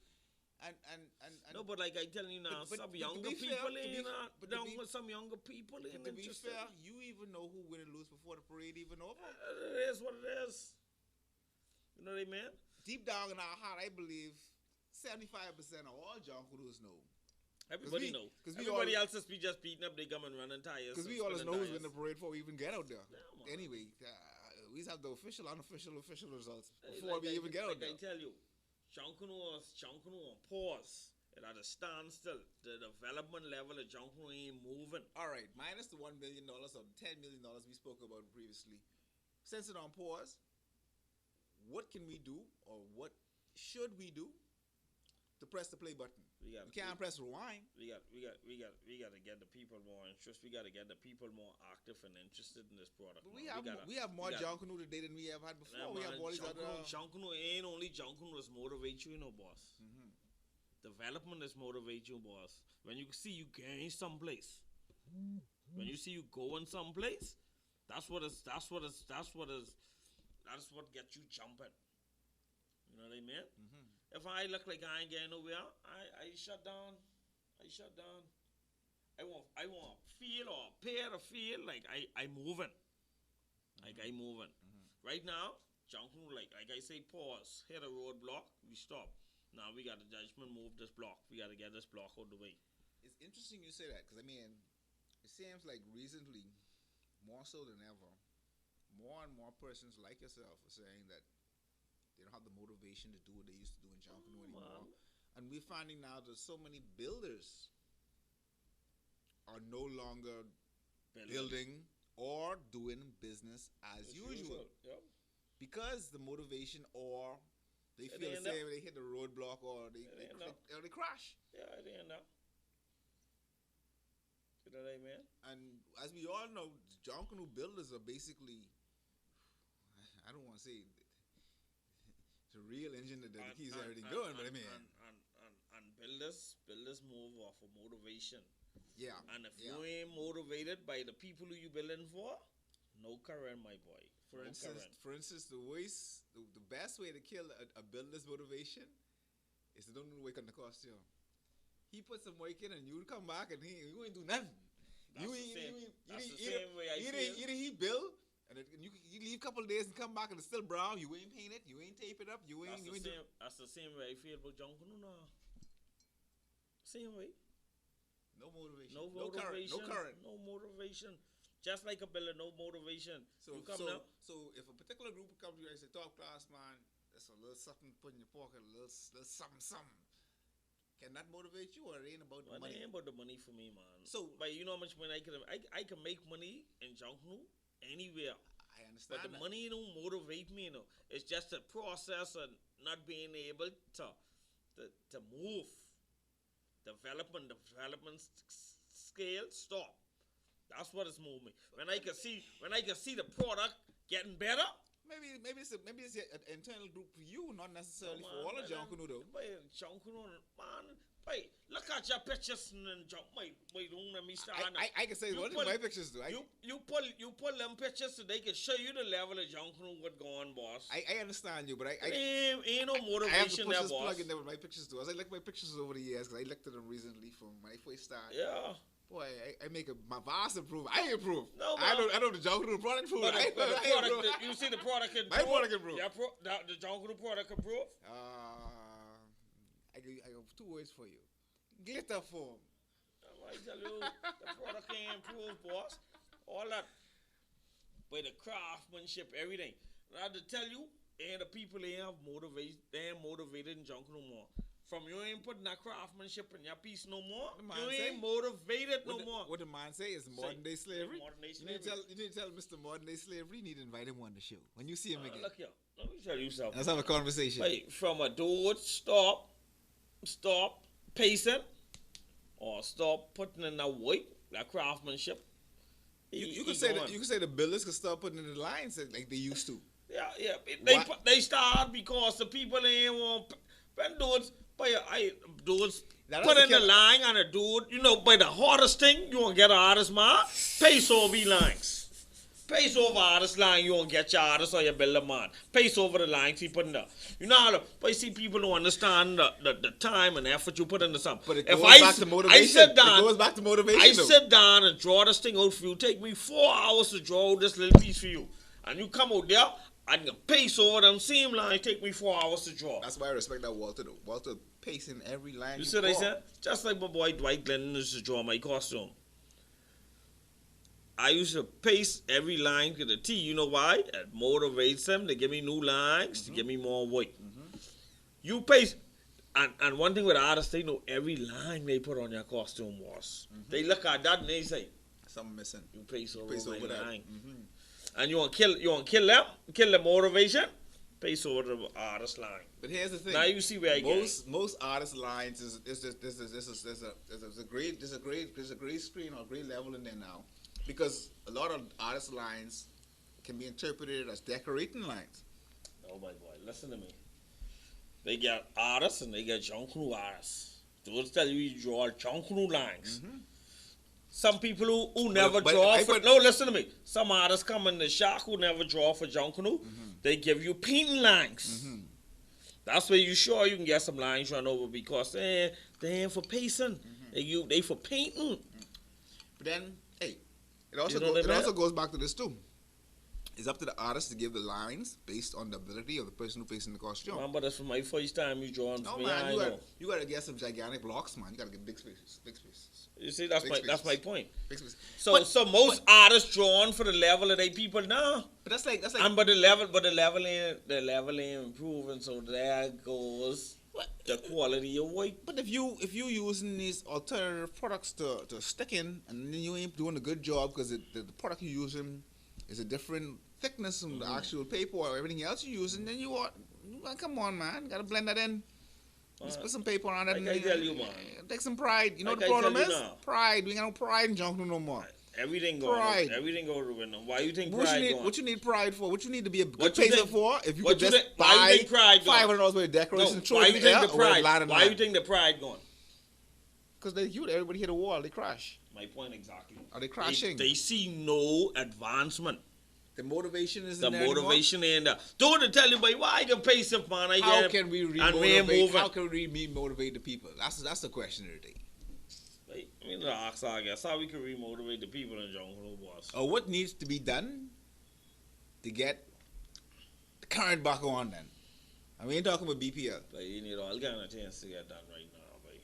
and No, but like I telling you now, But some to younger be fair- people to be- ain't but to be- some younger people ain't to be interested. fair, you even know who win and lose before the parade even over. It is what it is. You know what I mean? Deep down in our heart, I believe 75% of all Junkanoos know. Everybody we- know. 'cause we Everybody all- else just be beating up. They come and running tires. Because and we always spinning know who's tires. winning the parade before we even get out there. Yeah, man. Anyway, we just have the official, unofficial, official results Hey, before we even get out like there. I tell you, Junkanoo on pause. It at a standstill. The development level of Junkanoo ain't moving. All right, minus the $1 million or the $10 million we spoke about previously. Since it's on pause, what can we do or what should we do to press the play button? We got. We can't press rewind. We got to get the people more interested. We got to get the people more active and interested in this product. But man. we have more Junkanoo today than we have had before. Nah, We man, have all these other. Junkanoo ain't only Junkanoo is motivate you, boss. Mhm. Development is motivate you, boss. When you see you going someplace, when you see you going someplace, that's what gets you jumping. You know what I mean? Mhm. If I look like I ain't getting nowhere, I shut down. I shut down. I want feel or appear to feel like I moving. Like I moving. Right now, Junkanoo, like I say, pause, hit a roadblock, we stop. Now we got the judgment, move this block. We got to get this block out the way. It's interesting you say that because I mean, it seems like recently, more so than ever, more and more persons like yourself are saying that they don't have the motivation to do what they used to do in Junkanoo anymore. And we're finding now that so many builders are no longer building or doing business as usual. Yep. Because the motivation, or they It feel the ain't same when they hit the roadblock, or they crash. Yeah, it ain't that. You know what I mean? And as we all know, Junkanoo builders are basically, I don't want to say the real engine that keeps everything going, but I mean, and builders move off of motivation. yeah. And if you ain't motivated by the people who you building for, no current, my boy. For instance, the best way to kill a builder's motivation is to don't work on the costume. He put some work in, and you come back, and you ain't do nothing. That's the same way I feel. Either he build, and you leave a couple of days and come back, and it's still brown. You ain't paint it. You ain't tape it up. That's the same way I feel about Junkanoo now. Same way. No motivation. No motivation. No current. No motivation. Just like a builder, no motivation. So if a particular group comes to you and say, "Top class, man, that's a little something to put in your pocket, a little something." Can that motivate you, or it ain't about the money? It ain't about the money for me, man. So, but you know how much money I can make money in Junkanoo anywhere. I understand. But the money don't motivate me, you know. It's just a process of not being able to move. Development scale stop. That's what is moving. When I can see the product getting better. Maybe it's an internal group for you, not necessarily for all of Junkanoo though. Junkanoo, man. Wait, look at your pictures and wait, don't let me start. I can say one of my pictures do. You pull them pictures so they can show you the level of Junkanoo what going, boss. I understand you, but ain't no motivation there, boss. Plug in there with my pictures too. As I look at my pictures over the years, because I looked at them recently from when I first started. Yeah. Boy, I make my vast improvement. I improve. No, I know the Junkanoo product improved. You see the product improved. My product improved. Yeah, the Junkanoo product improved. I have 2 words for you. Glitter foam. I tell you, the product ain't improved, boss. All that. By the craftsmanship, everything. I have to tell you, the people they ain't motivated in Junkanoo more. From you ain't putting that craftsmanship in your piece no more. You ain't motivated no more. What the man say is modern day slavery. Modern day slavery. You need to tell Mr. Modern Day Slavery. You need to invite him on the show when you see him again. Look here. Let me tell you something. Let's have a conversation. Wait, from a dude stop pacing, or stop putting in that work, that craftsmanship. You could say the builders could start putting in the lines like they used to. Yeah. They start because the people ain't want when dudes. Dudes put in the line and a dude, by the hardest thing you won't get an artist, man. Pace over lines. Pace over artist line, you won't get your artist or your builder, man. Pace over the lines he put in there. You know how but you see people don't understand the time and effort you put into something. But it goes back to motivation. It goes back to motivation. I sit down and draw this thing out for you. Take me 4 hours to draw this little piece for you. And you come out there and you pace over them same lines, take me 4 hours to draw. That's why I respect that Walter though. Walter pacing every line. You see what I said? Just like my boy Dwight Glennon used to draw my costume. I used to pace every line to the T. You know why? It motivates them to give me new lines, to give me more weight. You pace, and one thing with artists, they know every line they put on your costume was. They look at that and they say, something missing. You pace over my line. Mm-hmm. And you want to kill them, kill the motivation, pace over the artist line. But here's the thing. Now you see where I get. Most artist lines there's a great screen or great level in there now, because a lot of artist lines can be interpreted as decorating lines. Oh my boy, listen to me. They get artists and they get Junkanoo artists. Those tell you draw Junkanoo lines. Some people who never draw no, listen to me. Some artists come in the shop who never draw for Junkanoo. They give you painting lines. That's where you sure you can get some lines run over because they ain't for pacing. They for painting. But then, hey, it also goes back to this too. It's up to the artist to give the lines based on the ability of the person who facing the costume. Man, but that's for my first time you drawing for me. Man, you gotta get some gigantic blocks, man. You gotta get big spaces. You see, that's my point. Big spaces. So most artists drawn for the level of they people now. But that's like. And but the level ain't improving. So there goes the quality of weight. But if you using these alternative products to stick in, and then you ain't doing a good job because the product you're using is a different thickness from the actual paper or everything else you're using, then you come on, man, gotta blend that in. Just put some paper on it. Like I tell you, man. Take some pride. You know Like the I problem tell you is? now. Pride. We ain't got no pride in Junkanoo no more. Everything going Pride. out. Everything go to the window. Why you think What pride you need? going? What you need pride for? What you need to be a good What you pacer think- for? If you what could you just think- why you buy think pride gone? $500 worth of decoration, No, throw why it you in the think air, the or wear pride? line and Why you line? think the pride going? Because they cute. Everybody hit a wall, they crash. My point exactly. Are they crashing? They see no advancement. The motivation is The in there anymore? motivation ain't there. Don't want to tell you, but why you can pay some man? I How get can we and we re-motivate? moving. How can we re-motivate the people? That's the question of the day. Right? I mean, ask I guess how we can remotivate the people in Junkanoo, boss. Or what needs to be done to get the current back on then? And we ain't talking about BPL. Like, you need all kind of things to get done right now, boy.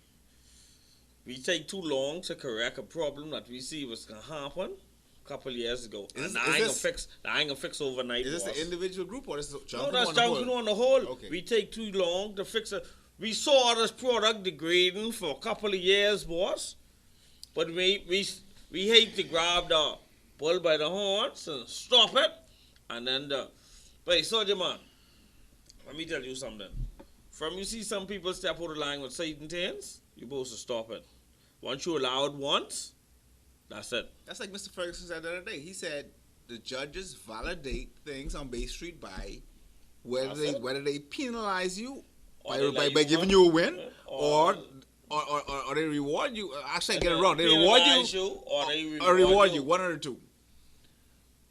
We take too long to correct a problem that we see was gonna happen a couple years ago. Is And this- I ain't is gonna fix. I ain't gonna fix overnight. Is this boss. an individual group or this is No, Junkanoo that's on the whole? Junkanoo on the whole. Okay. We take too long to fix it. We saw this product degrading for a couple of years, boss. But we hate to grab the bull by the horns and stop it. And then but soldier man, let me tell you something. From you see some people step out of line with Satan things, you're supposed to stop it. Once you allow it once, that's it. That's like Mr. Ferguson said the other day. He said the judges validate things on Bay Street by whether That's they it. whether they penalize you Or by, they by, let by you giving win, you a win, or- or they reward you. Actually, I get it wrong. They reward penalize you or they or reward you. One or the two.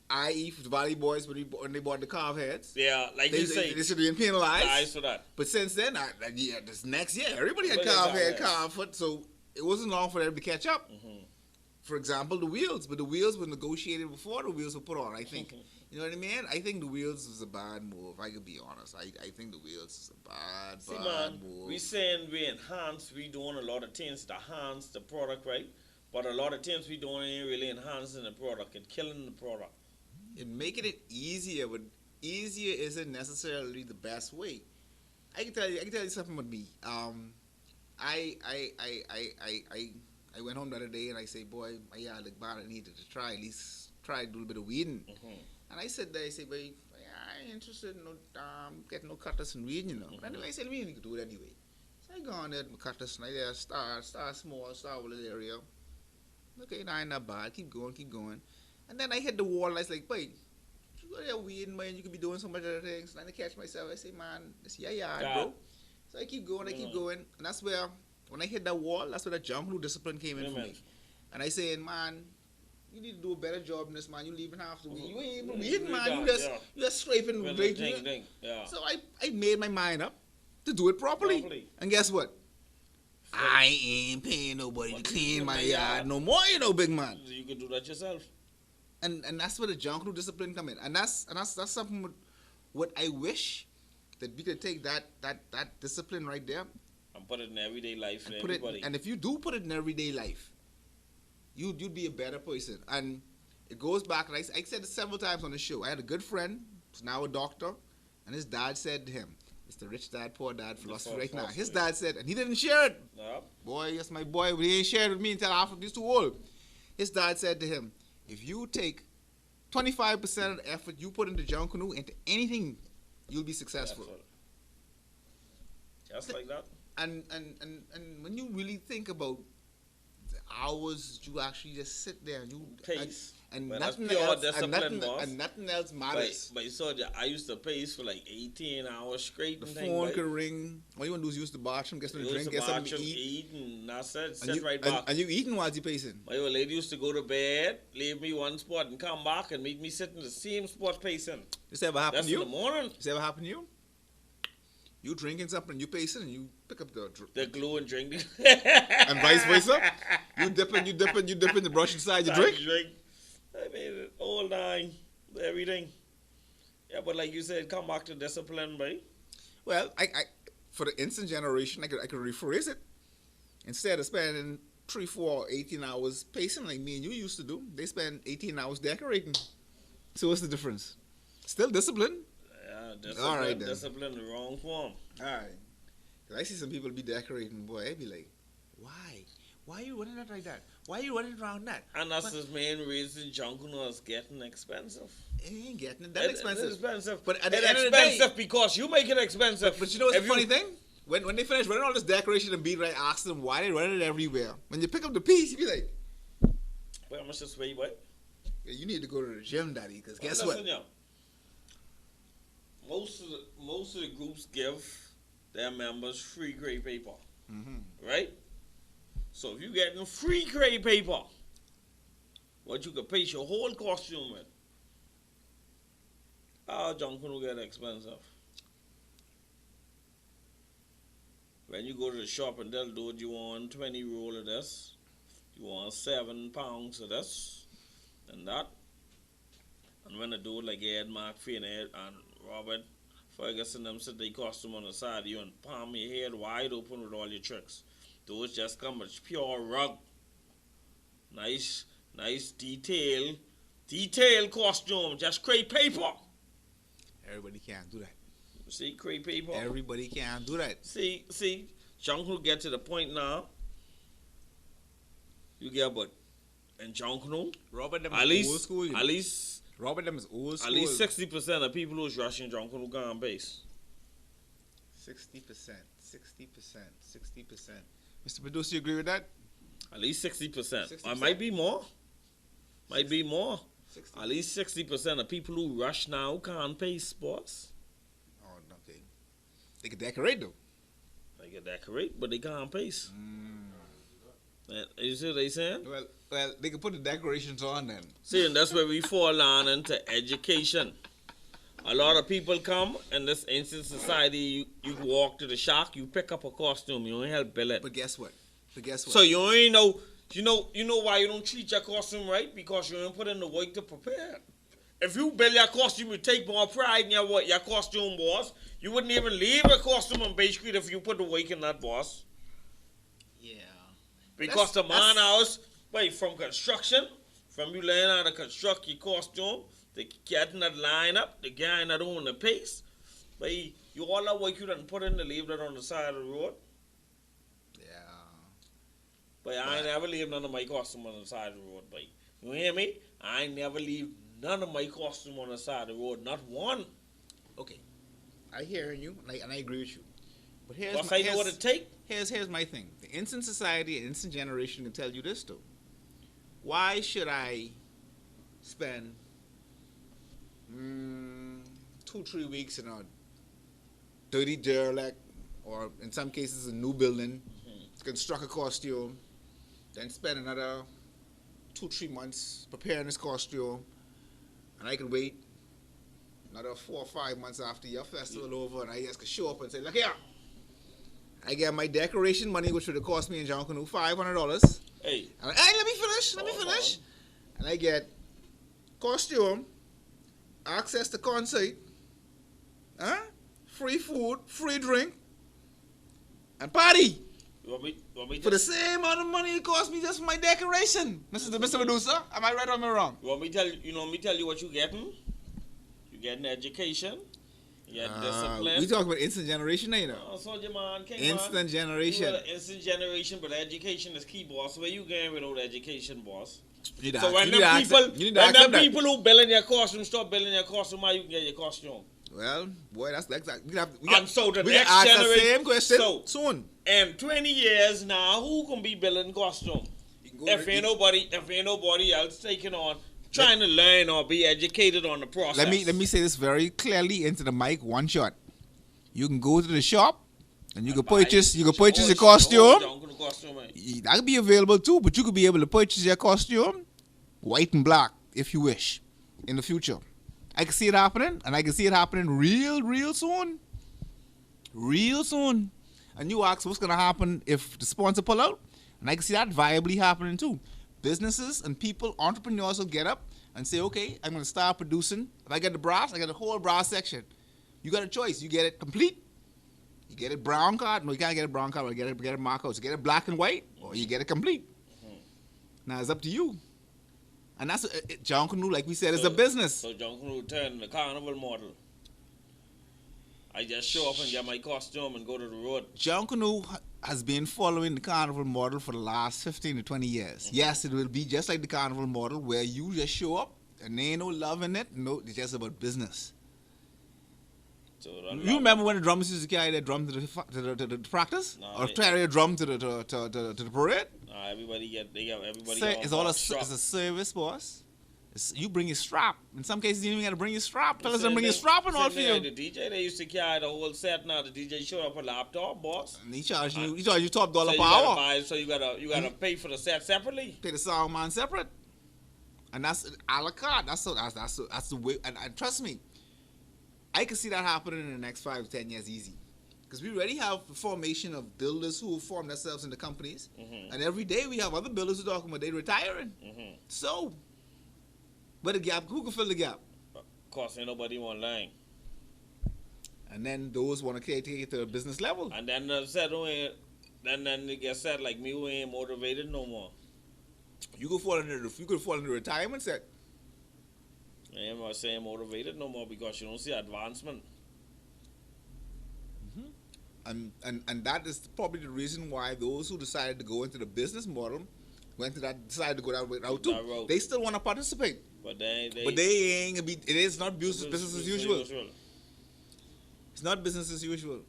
I.e., for the Valley Boys when they bought the carve heads, Yeah, like they you say, should be penalized. guys for that. But since then, this next year, everybody had Everybody carve got head, heads. carve foot, so it wasn't long for them to catch up. For example, the wheels, but the wheels were negotiated before the wheels were put on. I think, you know what I mean. I think the wheels was a bad move. I could be honest. I think the wheels is a bad See, man, move. we saying we enhance, we doing a lot of things to enhance the product, right? But a lot of things we doing ain't really enhancing the product and killing the product. And making it easier, but easier isn't necessarily the best way. I can tell you something about me. I went home the other day and I say, boy, my yard look bad. I needed to try to do a bit of weeding. And I said, boy, I ain't interested in no getting no cutlass and weeding, you know. But anyway, I said, we need to do it anyway. So I go on there with my cutlass and I start small, start with the area. Okay, now ain't that bad. Keep going. And then I hit the wall and I was like, boy, you go there weeding, man. You could be doing so much other things. And I catch myself. I say, man, it's your yard, bro. So I keep going. And that's where, when I hit that wall, that's where the Junkanoo discipline came in for me. And I said, man, you need to do a better job than this, man. You leaving half the weed. You ain't even weeding, man. You just scraping. Yeah. So I made my mind up to do it properly. And guess what? I ain't paying nobody to clean my yard no more, you know, big man. You can do that yourself. And that's where the Junkanoo discipline come in. And that's something what I wish that we could take that discipline right there. And put it in everyday life for And put it, everybody. and if you do put it in everyday life, you'd be a better person. And it goes back, and I said it several times on the show. I had a good friend, who's now a doctor, and his dad said to him, it's the rich dad, poor dad philosophy right now. His dad said, and he didn't share it. Yeah. Boy, yes, my boy, but he ain't shared with me until after he's too old. His dad said to him, if you take 25% of the effort you put into Junkanoo into anything, you'll be successful. Just like that. And when you really think about the hours you actually just sit there and you Pace. and Well, that's nothing pure else discipline, boss. and nothing else matters. But you saw that I used to pace for like 18 hours straight. The and phone thing, could ring. All you want to do is use the bathroom, get something to Use drink, the get something to bathroom, eat. and that's it. And Sit you, right and, back. and you eating while you pacing. My old lady used to go to bed, leave me one spot, and come back and meet me sitting in the same spot pacing. This ever happened That's to in you? the morning. This ever happened to you? You drinking something, you pacing, and you pick up The glue and drink. and vice versa. You dipping, the brush inside your drink. I made it all nine, everything. Yeah, but like you said, come back to discipline, right? Well, I for the instant generation, I could rephrase it. Instead of spending 3, 4, 18 hours pacing like me and you used to do, they spend 18 hours decorating. So what's the difference? Still discipline. Yeah, discipline, All right, then. discipline, the wrong form. All right. 'Cause I see some people be decorating, boy. I be like, why? Why are you running that like that? Why are you running around that? And that's his main reason Junkanoo is getting expensive. It ain't getting it that expensive. It's expensive. But at the it's end of the day, expensive because you make it expensive. but you know what's the funny thing? When they finish running all this decoration and beat, right, ask them why they running it everywhere. When you pick up the piece, you be like, wait, how much this weigh, what? yeah, you need to go to the gym, daddy, because guess Listen, what? yo, most of the groups give their members free grade paper, right? So if you getting free grade paper, what you could pace your whole costume with, how Junkanoo get expensive? When you go to the shop and tell dude you want 20 roll of this, you want 7 pounds of this, and that. And when a dude like Ed, Mark, Finn, and Robert Ferguson them sit their costume on the side of you and palm your head wide open with all your tricks. Those just come with pure rug. Nice detail costume, just crepe paper. Everybody can't do that. See, crepe paper. Everybody can't do that. See, Junkanoo get to the point now. You get but and Junkanoo, Robert them at is least old school. You know? at least Robert them is old school. At least 60% of people who's rushing Junkanoo gone base. 60%. Mr. Producer, you agree with that? At least 60%. 60%? Or might be more. Might be more. 60. At least 60% of people who rush now can't pay sports. Oh, okay. They can decorate though. They can decorate, but they can't pace. You see what they saying? Well, they can put the decorations on then. See, and that's where we fall on into education. A lot of people come in this ancient society. You walk to the shop, you pick up a costume, you don't help bill it. But guess what? So you ain't know. You know why you don't treat your costume right? Because you ain't put in the work to prepare it. If you build your costume, you take more pride in your costume, boss. You wouldn't even leave a costume on Bay Street if you put the work in that, boss. Yeah. Because the man house, from construction, from you learn how to construct your costume, the getting that line up, the guy that own the pace, you all that work you done put in to leave that on the side of the road. Yeah. But I ain't never leave none of my costume on the side of the road, but you hear me? I ain't never leave none of my costume on the side of the road, not one. Okay. I hear you, and I agree with you. But here's what it take. Here's my thing. The instant society and instant generation can tell you this though. Why should I spend 2-3 weeks in a dirty derelict, or in some cases a new building, to construct a costume, then spend another 2-3 months preparing this costume, and I can wait another 4 or 5 months after your festival over, and I just can show up and say, look here, I get my decoration money, which would have cost me in Junkanoo $500. Hey, And let me finish. And I get costume, access to concert, free food, free drink, and party. you want me For the same amount of money it cost me just for my decoration. Mr. Medusa, am I right or am I wrong? You want me tell you what you getting? You getting education. You getting discipline. We talk about instant generation now, you know. Oh, so your man, Instant generation. Instant generation, but education is key, boss. Where you going without education, boss? You need So to when ask- them you need to ask them that. people who building your costume stop building your costume, how you can get your costume? Well, boy, that's exactly. And so the we next ask the generation- same question so- soon. In 20 years now, who can be building costume? You can go If ain't nobody else taking on trying to learn or be educated on the process. Let me say this very clearly into the mic. One shot. You can go to the shop and you can purchase your costume. That could be available too, but you could be able to purchase your costume white and black if you wish in the future. I can see it happening, and I can see it happening real soon. Real soon. And you ask what's gonna happen if the sponsor pull out, and I can see that viably happening too. Businesses and people, entrepreneurs will get up and say, okay, I'm gonna start producing. If I get the brass, I got the whole brass section. You got a choice. You get it complete. You get it brown card. No, you can't get it brown card. You get it markouts. You get it black and white, or you get it complete. Now it's up to you. And that's Junkanoo, like we said, is a business. So Junkanoo turned the carnival model. I just show up and get my costume and go to the road. Junkanoo has been following the carnival model for the last 15 to 20 years. Yes, it will be just like the carnival model where you just show up and there ain't no love in it. No, it's just about business. So You remember when the drummers used to carry their drum to the practice? No, or carry a drum to the parade? Everybody get everybody. It's a service, boss. You bring your strap. In some cases, you even got to bring your strap. Fellas don't bring your strap in all field. The DJ, they used to carry the whole set. Now the DJ showed up a laptop, boss. And he charge you $12 per you hour. You gotta pay for the set separately. Pay the sound man separate. And that's a la carte. That's the way. And trust me, I can see that happening in the next 5 to 10 years easy. Because we already have the formation of builders who form themselves into companies. And every day we have other builders who talking about they retiring. So, where the gap? Who can fill the gap? Of course, ain't nobody online. And then those want to take it to a business level. And then then they get said like me, who ain't motivated no more. You could fall into the retirement set. I ain't saying motivated no more because you don't see advancement. And that is probably the reason why those who decided to go into the business model decided to go that route too. They still want to participate. But they ain't gonna be. It is not business as usual. It's not business as usual.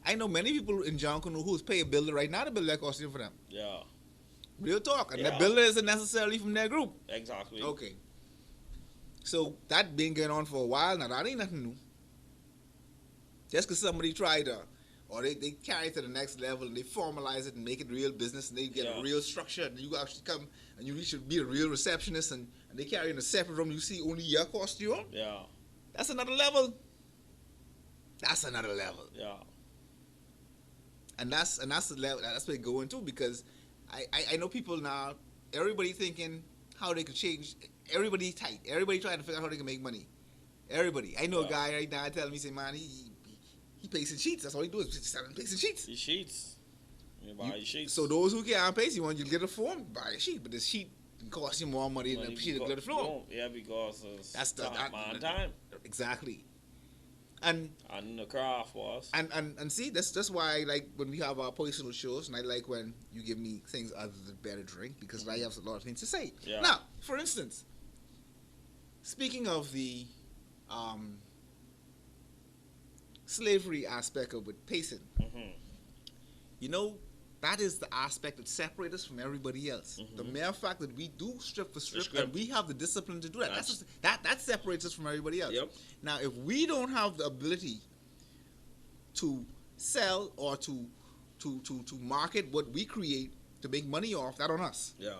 I know many people in Junkanoo who's pay a builder right now to build that costume for them. Yeah. Real talk. And that builder isn't necessarily from their group. Exactly. Okay. So that been going on for a while now. That ain't nothing new. Just because somebody tried to, or they carry it to the next level and they formalize it and make it real business and they get a real structure and you actually come and you should be a real receptionist and they carry in a separate room, you see only your costume. Yeah. That's another level. That's another level. Yeah. And that's the level. That's where they go into because I know people now. Everybody thinking how they could change. Everybody tight. Everybody trying to figure out how they can make money. Everybody. I know a guy right now telling me, say, man, he pays in sheets. That's all he do is selling pays in sheets. He sheets. You buy sheets. So those who can't pay, you want you to get a form, buy a sheet, but the sheet can cost you more money than the sheet to the floor. Yeah, because that's the time. Exactly. And the craft was. And see, that's why like when we have our personal shows, and I like when you give me things other than better drink because I have a lot of things to say. Yeah. Now, for instance, speaking of the slavery aspect of with pacing, you know, that is the aspect that separates us from everybody else. The mere fact that we do strip for strip and we have the discipline to do that, that separates us from everybody else. Yep. Now, if we don't have the ability to sell or to market what we create to make money off, that on us. Yeah.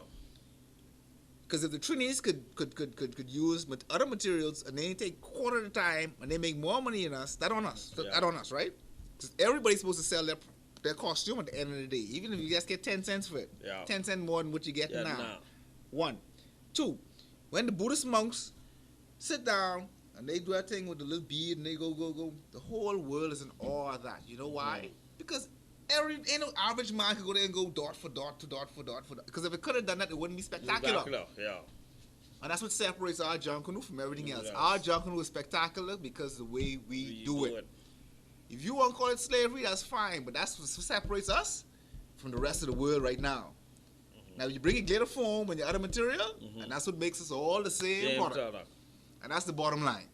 Because if the Trinis could use other materials and they take quarter of the time and they make more money than us, that on us. That on us, right? Because everybody's supposed to sell their costume at the end of the day, even if you just get 10 cents for it. Yeah. 10 cents more than what you get now. 1. 2, when the Buddhist monks sit down and they do that thing with the little bead and they go, the whole world is in awe of that. You know why? Because ain't no average man could go there and go dot for dot to dot for dot for dot. Because if it could have done that, it wouldn't be spectacular. Yeah. And that's what separates our Junkanoo from everything else. Our Junkanoo is spectacular because the way we do it. If you want to call it slavery, that's fine, but that's what separates us from the rest of the world right now. Now, you bring a glitter foam and your other material, and that's what makes us all the same product. And that's the bottom line.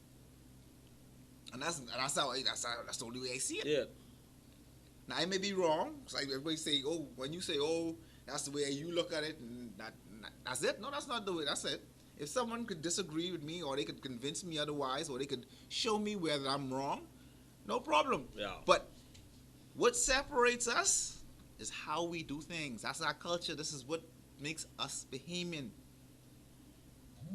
And that's the only way I see it. Yeah. Now, I may be wrong. It's like everybody say, when you say, that's the way you look at it, and that's it. No, that's not the way. That's it. If someone could disagree with me, or they could convince me otherwise, or they could show me whether I'm wrong, no problem. Yeah. But what separates us is how we do things. That's our culture. This is what makes us Bahamian.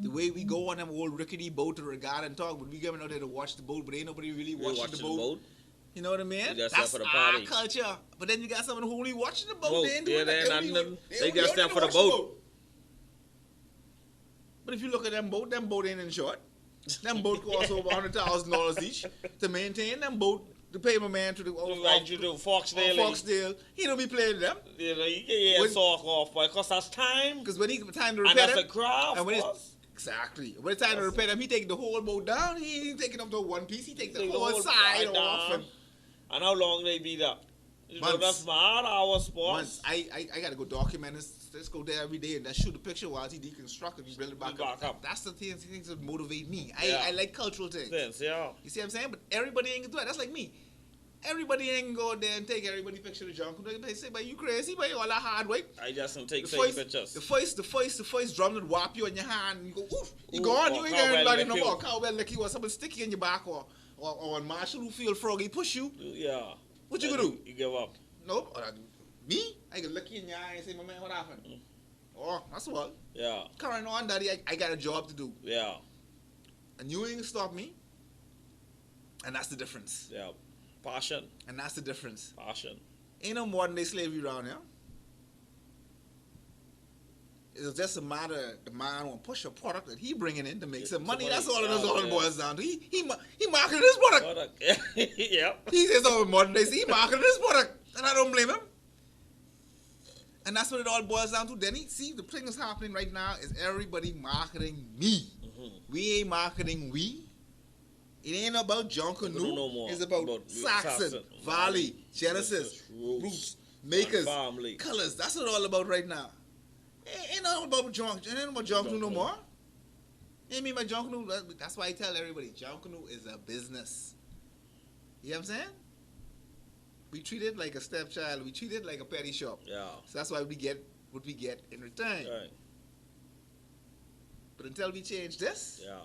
The way we go on them old rickety boat to regatta and talk, but we going out there to watch the boat, but ain't nobody really watching the boat. You know what I mean? That's our culture. But then you got someone who only watching the boat. They ain't doing that. They got stuff for the boat. But if you look at them boat ain't in short. Them boat cost over $100,000 each to maintain. Them boat, the payment man to the Foxdale. He don't be playing them. You get sock off, boy, because that's time. Because when he time to repair and that's them, a craft. Exactly. When it's time to repair them, he taking the whole boat down. He ain't taking them to one piece. He take the whole side off. And And how long they be there? You know, Months. that's mad hours sports. Once I gotta go document this. Let's go there every day and then shoot a picture while he deconstruct and build it back up. That's the things that motivate me. I like cultural things. Yeah. You see what I'm saying? But everybody ain't gonna do that. That's like me. Everybody ain't gonna go there and take everybody picture of the junk. They say, but you crazy, but all that hard work. I just don't take fake pictures. The first drum that whap you in your hand and you go, oof, you gone, you ain't getting bloody no more. Cowbell lick you or something sticky in your back or on Marshall who feel froggy push you. Yeah. What you gonna do? You give up. Nope. Me? I can look you in your eye and say, my man, what happened? Oh, that's what. Yeah. Current on, daddy, I got a job to do. Yeah. And you ain't gonna stop me. And that's the difference. Yeah. Passion. And that's the difference. Passion. Ain't no modern day slavery around here. It's just a matter the man want to push a product that he bringing in to make some money. That's all it boils down to. He marketed his product. Yeah. He says all modern day. He marketed his product. And I don't blame him. And that's what it all boils down to. Then see, the thing that's happening right now is everybody marketing me. Mm-hmm. We ain't marketing we. It ain't about Junkanoo. No it's about Saxon, Valley, Genesis, Roots, Makers, Colors. That's what it's all about right now. Ain't all about Junkanoo no more. Ain't me my Junkanoo. That's why I tell everybody, Junkanoo is a business. You know what I'm saying? We treat it like a stepchild. We treat it like a petty shop. Yeah. So that's why we get what we get in return. Right. But until we change this, yeah.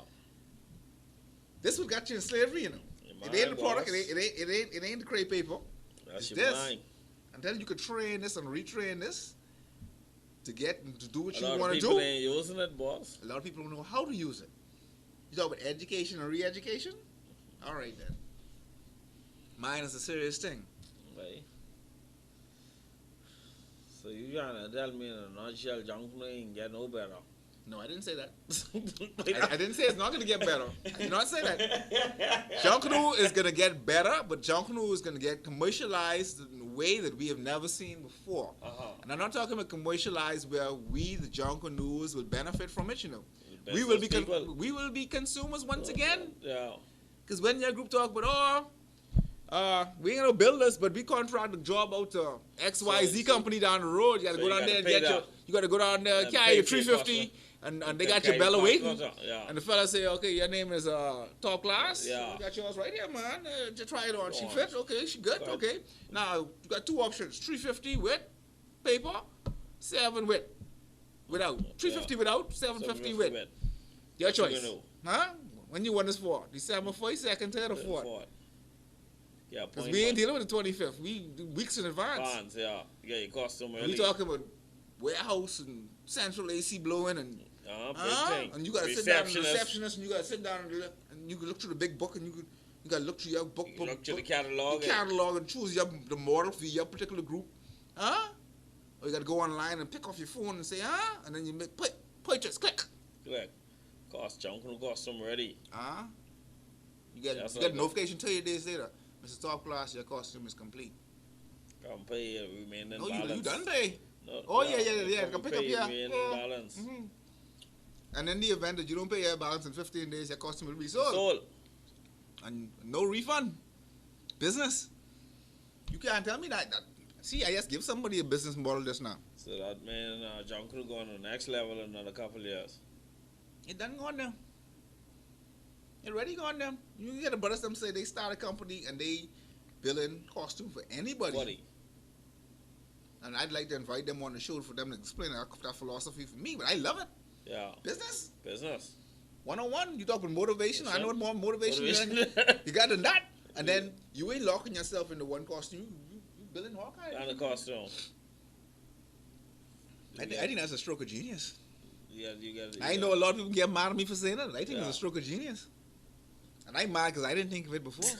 This what got you in slavery, you know. It ain't the product. It ain't the crepe paper. That's it's your this. mind. Until you could train this and retrain this to get and to do what you want to do. A lot of people ain't using it, boss. A lot of people don't know how to use it. You talk about education and re-education? All right then. Mine is a serious thing. Right. So you trying to tell me in a nutshell, Junkanoo ain't get no better? No, I didn't say that. I didn't say it's not going to get better. I did not say that. Junkanoo is going to get better, but Junkanoo is going to get commercialized in a way that we have never seen before. And I'm not talking about commercialized where we, the Junkanoos, will benefit from it, you know. We will be consumers once again. Yeah. Because when your group talk about, we ain't gonna build this, but we contract the job out to XYZ company down the road. You gotta go down there and get you gotta go down there, carry your 350, and they got your bell waiting. And the fella say, okay, your name is top class. Yeah. You got yours right here, man. Just try it on. She fit. Okay, she good. Okay. Now you got two options: 350 with paper, 7 with without. 350 without, 750 with. Your choice. Huh? When you want this for? December 1st, 2nd, 3rd, or 4th? Yeah, because we ain't dealing with the 25th. We do weeks in advance. Yeah. You get your costume early. We talking about warehouse and central AC blowing and and you gotta sit down with the receptionist and you gotta sit down and you can look through the big book and you gotta look through your book. Look through the catalog. The catalog and choose the model for your particular group. Or you gotta go online and pick off your phone and say, and then you make purchase, click. Junkanoo costume ready. You get a notification 30 days later. Mr. Top Class, your costume is complete. Come pay remaining balance. You done pay. No, yeah. Come pick up your balance. Mm-hmm. And in the event that you don't pay your balance in 15 days, your costume will be sold. And no refund. Business. You can't tell me that. See, I just give somebody a business model just now. So that man, Junkanoo going to the next level in another couple of years. It done gone there. It already gone there. You get a brother some say they start a company and they building costume for anybody. And I'd like to invite them on the show for them to explain that philosophy for me, but I love it. Yeah. Business. 101. You talk about motivation. I know what more motivation. You got the nut. And then you ain't locking yourself into one costume. You building all kinds. And a costume. I think that's a stroke of genius. I know a lot of people get mad at me for saying that. I think it's a stroke of genius. And I'm mad because I didn't think of it before.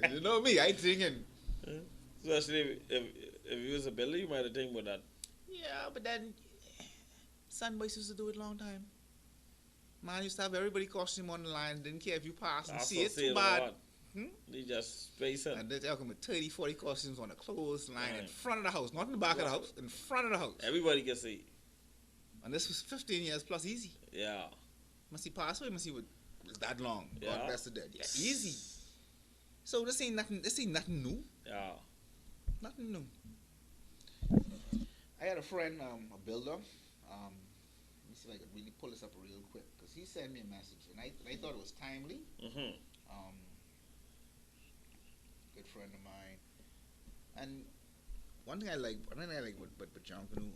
You know me, I thinking. Especially if you was a builder, you might have think about that. Yeah, but then Sunboys used to do it a long time. Man used to have everybody costume on the line, didn't care if you passed and see it too bad. They just space it. And they're talking about 30, 40 costumes on the clothes line in front of the house, not in the back of the house, in front of the house. Everybody can see. And this was 15 years plus easy. Yeah. Must he pass away? Must he was that long? Yeah. God bless the dead. Yeah, easy. So this ain't nothing. This ain't nothing new. Yeah. Nothing new. I had a friend, a builder. Let me see if I could really pull this up real quick because he sent me a message and I thought it was timely. Mm-hmm. Good friend of mine, and one thing I like with Junkanoo and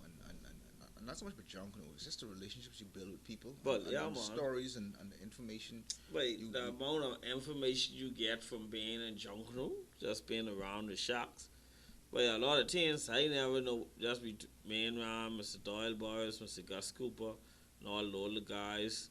not so much with Junkanoo, it's just the relationships you build with people. But and yeah, the man. stories and the information. Wait, the amount of information you get from being in Junkanoo, just being around the shacks. But a lot of things I never know. Just be me and Mr. Doyle Boys, Mr. Gus Cooper, and all the older guys,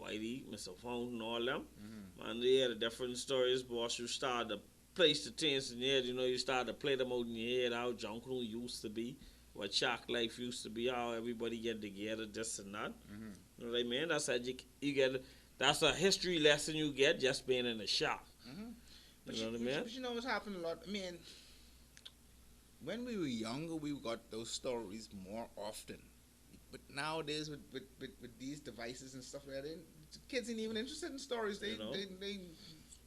Whitey, Mr. Fountain, all them. Mm-hmm. Man, they had different stories, boss. You start to place the things in your head. You start to play them out in your head, how Junkanoo used to be, what shack life used to be, how everybody get together, this and that. Mm-hmm. You know what I mean? That's how you get. That's a history lesson you get just being in the shack. Mm-hmm. You know what I mean? But you know what's happened a lot? I mean, when we were younger, we got those stories more often. But nowadays, with these devices and stuff like that, kids ain't even interested in stories. They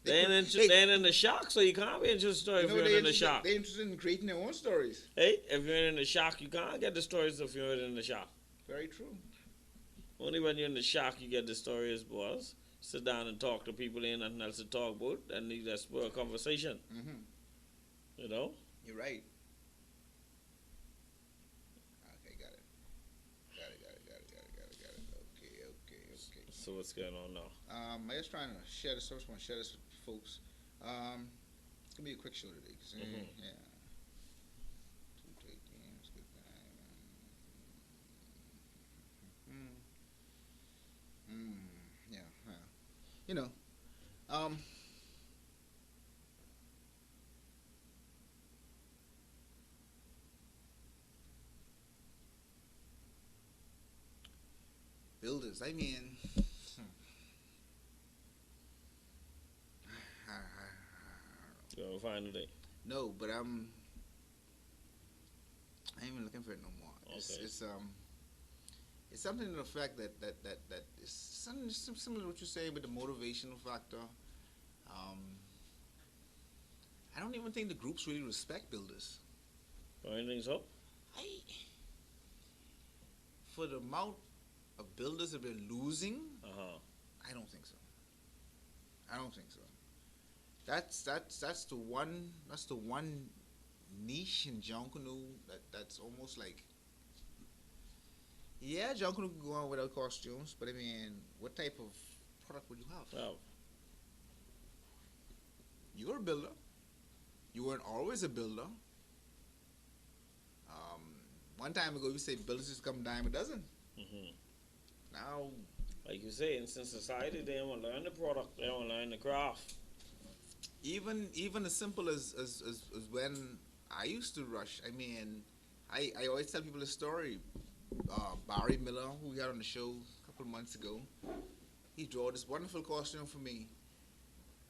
ain't in the shock, so you can't be interested in stories if you're in the shock. They're interested in creating their own stories. Hey, if you're in the shock, you can't get the stories if you're in the shock. Very true. Only when you're in the shock, you get the stories, boss. Sit down and talk to people, ain't nothing else to talk about, and you just spur a conversation. Mm-hmm. You know? You're right. Okay, got it. Okay. So what's going on now? I'm just trying to share this. I just want to share this with folks. It's gonna be a quick show today. Yeah. 2 to 8 games, good time. Yeah. You know. Builders. I mean. You gonna find today? No, but I ain't even looking for it no more. Okay. It's something to the fact that it's something similar to what you're saying with the motivational factor. I don't even think the groups really respect builders. Don't think so? For the amount of builders that they're losing, I don't think so. That's the one niche in Junkanoo that's almost like, yeah, Junkanoo could go on without costumes, but I mean, what type of product would you have? Oh. You're a builder. You weren't always a builder. One time ago, you say builders just come dime a dozen. Mm-hmm. Now, like you say, in society, they don't learn the product. They don't learn the craft. even as simple as when I used to rush. I mean, I always tell people a story. Barry Miller, who we had on the show a couple of months ago, he drew this wonderful costume for me.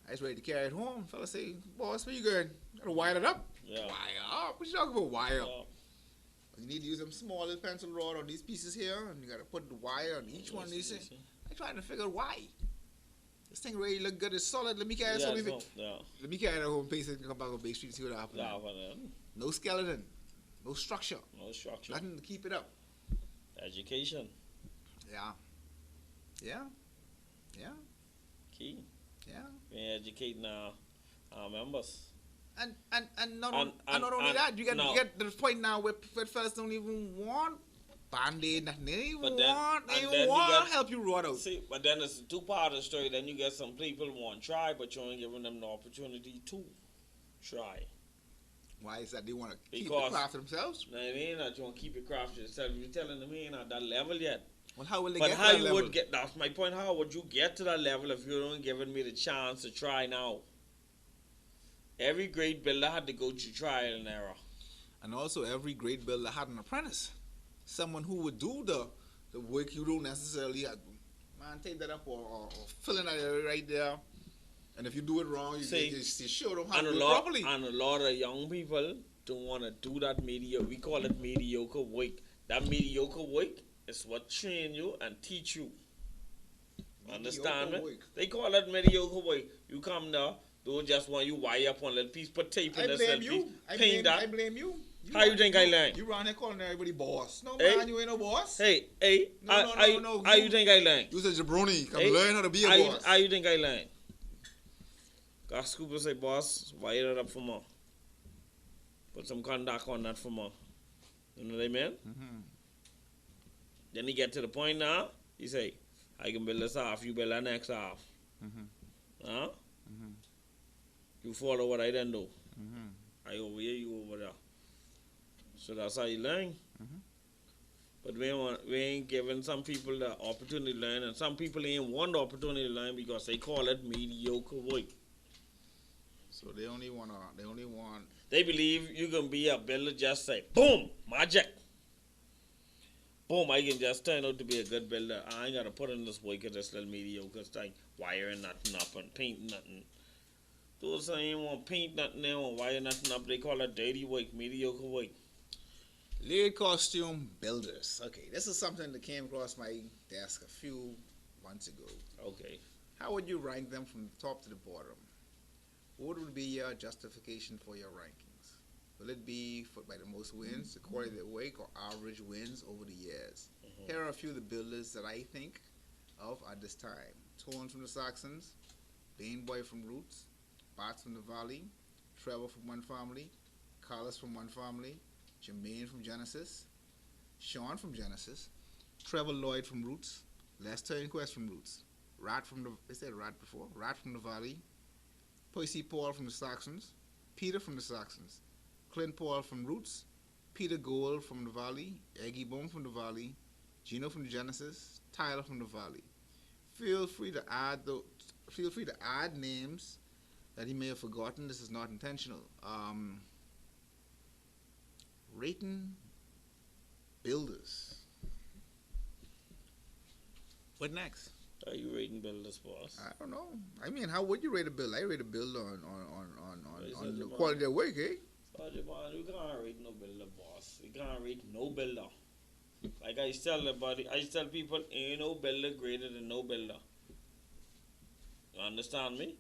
I was ready to carry it home. Fella say, boss, where you going? Gotta wire it up. Yeah. Wire up? What you talking about wire up? Yeah. You need to use some small little pencil rod on these pieces here, and you gotta put the wire on each one of these things. I trying to figure out why. This thing really look good. It's solid. Let me carry it home. Let me carry it home, pace it, and come back on Bay Street and see what happens. No skeleton. No structure. No structure. Nothing to keep it up. Education. Yeah. Key. Yeah. We're educating our members. And not only that, you get to the point now where fellas don't even want Band-Aid, nothing. They even want to help you run out. See, but then it's a two-part of the story. Then you get some people who want to try, but you ain't giving them the opportunity to try. Why is that? They want to keep the craft to themselves? No, I mean, that you want to keep your craft to yourself. You're telling them you ain't at that level yet. Well, how will they but get how to that you level? would get, that's my point, how would you get to that level if you don't giving me the chance to try now? Every great builder had to go through trial and error. And also every great builder had an apprentice. Someone who would do the work you don't necessarily have. Man, take that up or fill in that area right there. And if you do it wrong, you show them how to do it properly. And a lot of young people don't want to do that mediocre. We call it mediocre work. That mediocre work is what train you and teach you. Understand me? They call it mediocre work. You come there, Don't just want you wire up one little piece, put tape in I this blame little you. piece, I paint that. blame you. How you think I learn? You around here calling everybody boss. No, Hey. man, you ain't no boss. Hey, No. how you think I learn? You said jabroni. Come Hey, learn how to be a How boss. you think I learn? Got Scooper say, boss, wire it up for more. Put some contact on that for more. You know what I mean? Mm-hmm. Then he get to the point now, he say, I can build this half, you build that next half. Mm-hmm. Huh? Mm-hmm. You follow what I then do. Mm-hmm. I over here, you over there. So that's how you learn. Mhm. But we ain't giving some people the opportunity to learn, and some people ain't want the opportunity to learn because they call it mediocre work. So they only want. They believe you can be a builder, just say, boom, magic. Boom, I can just turn out to be a good builder. I ain't got to put in this work at this little mediocre thing, wiring nothing up and painting nothing. Those ain't want paint nothing, they want wire nothing up. They call it dirty work, mediocre work. Lead costume builders. Okay, this is something that came across my desk a few months ago. Okay. How would you rank them from the top to the bottom? What would be your justification for your rankings? Will it be by the most wins, according to their work, or average wins over the years? Mhm. Here are a few of the builders that I think of at this time. Torn from the Saxons, Bane Boy from Roots, Bats from the Valley, Trevor from One Family, Carlos from One Family, Jermaine from Genesis, Sean from Genesis, Trevor Lloyd from Roots, Lester Inquest from Roots, Rat from the, they said Rat before, Rat from the Valley, Percy Paul from the Saxons, Peter from the Saxons, Clint Paul from Roots, Peter Gold from the Valley, Eggy Bone from the Valley, Gino from the Genesis, Tyler from the Valley. Feel free to add names that he may have forgotten. This is not intentional. Rating builders. What next? Are you rating builders, boss? I don't know. I mean, how would you rate a build? I rate a build on Is the it quality of their work, eh? Sergeant Man, you can't rate no builder, boss. You can't rate no builder. Like I tell people, ain't no builder greater than no builder. You understand me?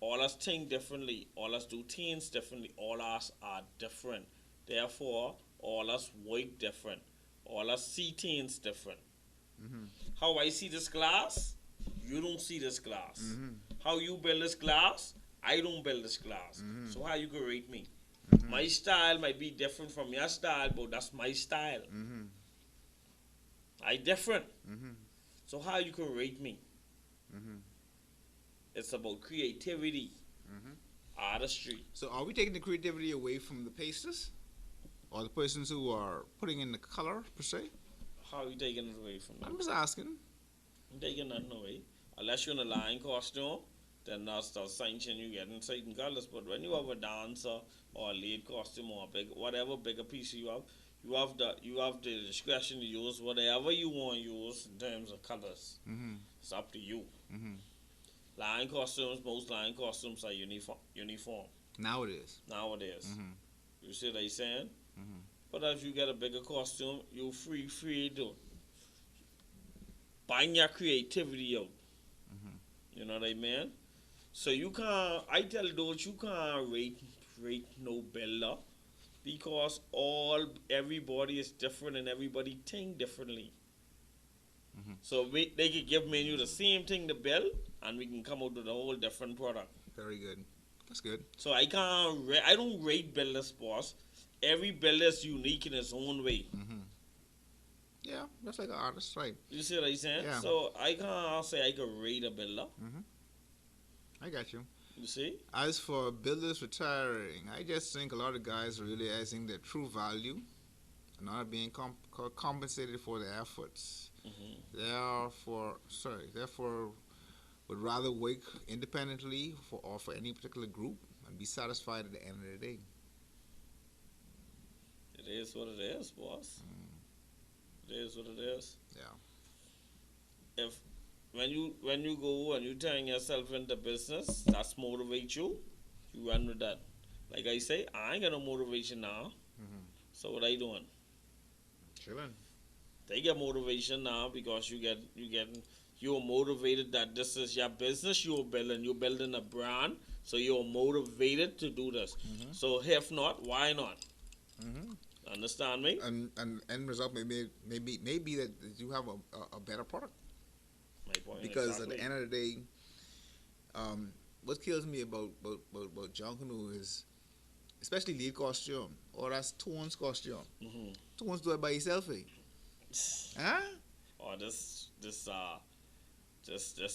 All us think differently. All us do things differently. All us are different. Therefore, all us work different. All us see things different. How I see this glass, you don't see this glass. How you build this glass, I don't build this glass. So how you can rate me? My style might be different from your style, but that's my style. I different. So how you can rate me? It's about creativity, artistry. So are we taking the creativity away from the pasters? Or the persons who are putting in the color, per se? How you taking it away from them? I'm just asking. I'm taking nothing away. Unless you're in a line costume, then that's the sanction you get in certain colors. But when you have a dancer or a lead costume or a big, whatever bigger piece you have the discretion to use whatever you want to use in terms of colors. It's up to you. Line costumes, most line costumes are uniform. Nowadays. You see what I'm saying? But if you get a bigger costume, you're free to bang your creativity out. You know what I mean? So you can't, I tell those, you can't rate no builder because everybody is different and everybody think differently. So they could give me and you the same thing to build and we can come out with a whole different product. Very good. That's good. So I don't rate builders, boss. Every builder is unique in its own way. Yeah, that's like an artist, right? You see what I'm saying? Yeah. So I can't say I can rate a builder. I got you. You see? As for builders retiring, I just think a lot of guys are realizing their true value and not being compensated for their efforts. Therefore, would rather work independently or for any particular group and be satisfied at the end of the day. It is what it is, boss. It is what it is. Yeah. If when you go and you turn yourself into business, that's motivate you. You run with that. Like I say, I ain't got no motivation now. So what I doing? Chilling. They get motivation now because you're motivated that this is your business you're building a brand, So you're motivated to do this. So if not, why not? Understand me? And end result may be that you have a better product. My point. Because exactly. at the end of the day, what kills me about Junkanoo is, especially lead costume, or that's Tone's costume. Tone's do it by himself, eh? Huh? Or this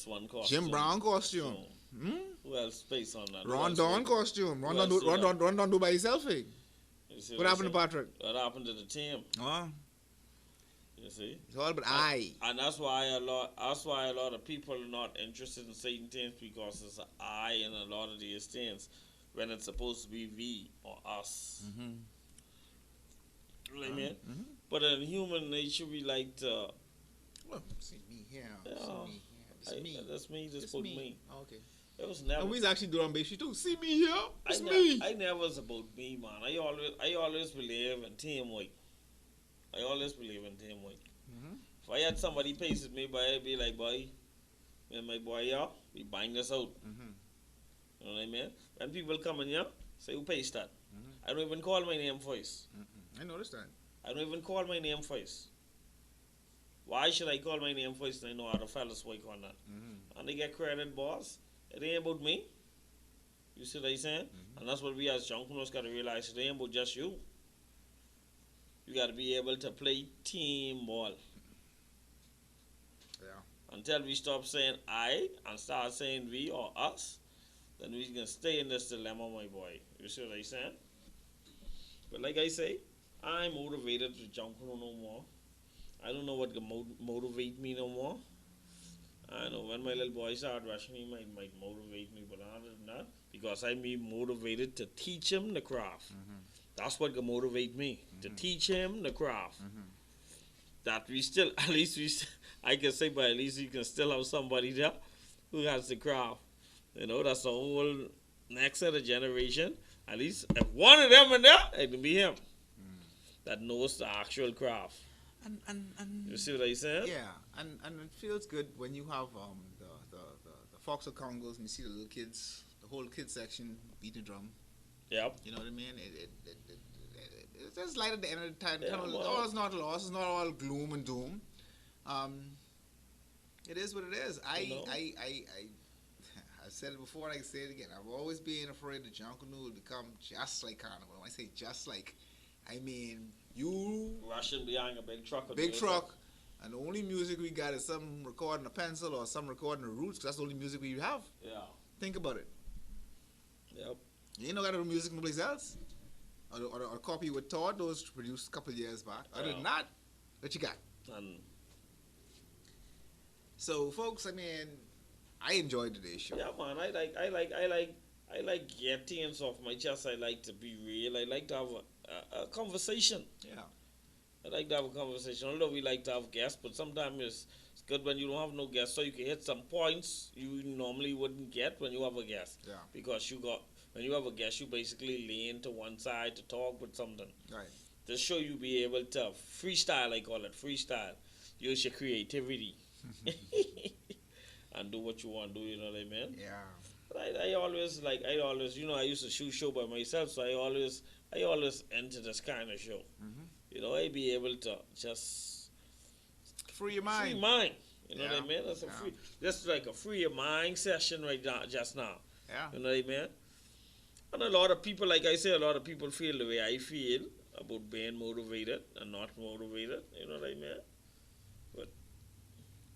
one costume. Jim Brown costume. Who else space on that? Ron Don costume. Ron Don do by himself, eh? What happened to Patrick? What happened to the team? You see? It's all but I. And that's why a lot of people are not interested in certain things, because it's an I in a lot of these things when it's supposed to be we or us. You know what I mean? But in human nature, we like to. Well, see me here. Yeah, See me. That's me. Just put me. Oh, okay. It was never. And we actually do it on Bashi too. See me here. It's me. I never was about me, man. I always believe in teamwork. I always believe in teamwork. If I had somebody pace with me, boy, I'd be like, boy, me and my boy here, we bang this out. You know what I mean? When people come in here, say, who paced that? I don't even call my name first. I noticed that. I don't even call my name first. Why should I call my name first? I know how the fellas work on that. And they get credit, boss. It ain't about me. You see what I'm saying? And that's what we as Junkanoos got to realize. It ain't about just you. You got to be able to play team ball. Yeah. Until we stop saying I and start saying we or us, then we can stay in this dilemma, my boy. You see what I'm saying? But like I say, I'm motivated to Junkanoo no more. I don't know what can motivate me no more. I know when my little boy started rushing, he might motivate me, but other than that, because I'm being motivated to teach him the craft. That's what can motivate me, to teach him the craft. That we still, at least I can say, but at least you can still have somebody there who has the craft. You know, that's the whole next set of generation. At least if one of them in there, it can be him. That knows the actual craft. And you see what I'm saying? Yeah, and it feels good when you have the Foxhole Congos and you see the little kids, the whole kids section beating the drum. Yep. You know what I mean? It's just light at the end of the time. Yeah, It's not lost. It's not all gloom and doom. It is what it is. I've said it before and I can say it again. I've always been afraid that Junkanoo will become just like Carnival. When I say just like, I mean you rushing behind a big truck. And the only music we got is some recording a pencil or some recording the roots, because that's the only music we have. Yeah. Think about it. Yep. You ain't no got no music no place else. Or a copy with Todd, those produced a couple of years back. Other than that, what you got? So, folks, I mean, I enjoyed today's show. Yeah, man. I like get things off my chest. I like to be real. I like to have a conversation. Yeah. I like to have a conversation. Although we like to have guests, but sometimes it's good when you don't have no guests, so you can hit some points you normally wouldn't get when you have a guest. Yeah. Because when you have a guest, you basically lean to one side to talk with something. Right. To show you be able to freestyle, I call it freestyle. Use your creativity. And do what you want to do, you know what I mean? Yeah. But I always, you know, I used to shoot show by myself, so I always enter this kind of show. You know, I be able to just free your mind. Free mind. You know what I mean? That's just like a free your mind session right now, just now. Yeah. You know what I mean? And a lot of people, like I say, a lot of people feel the way I feel about being motivated and not motivated. You know what I mean? But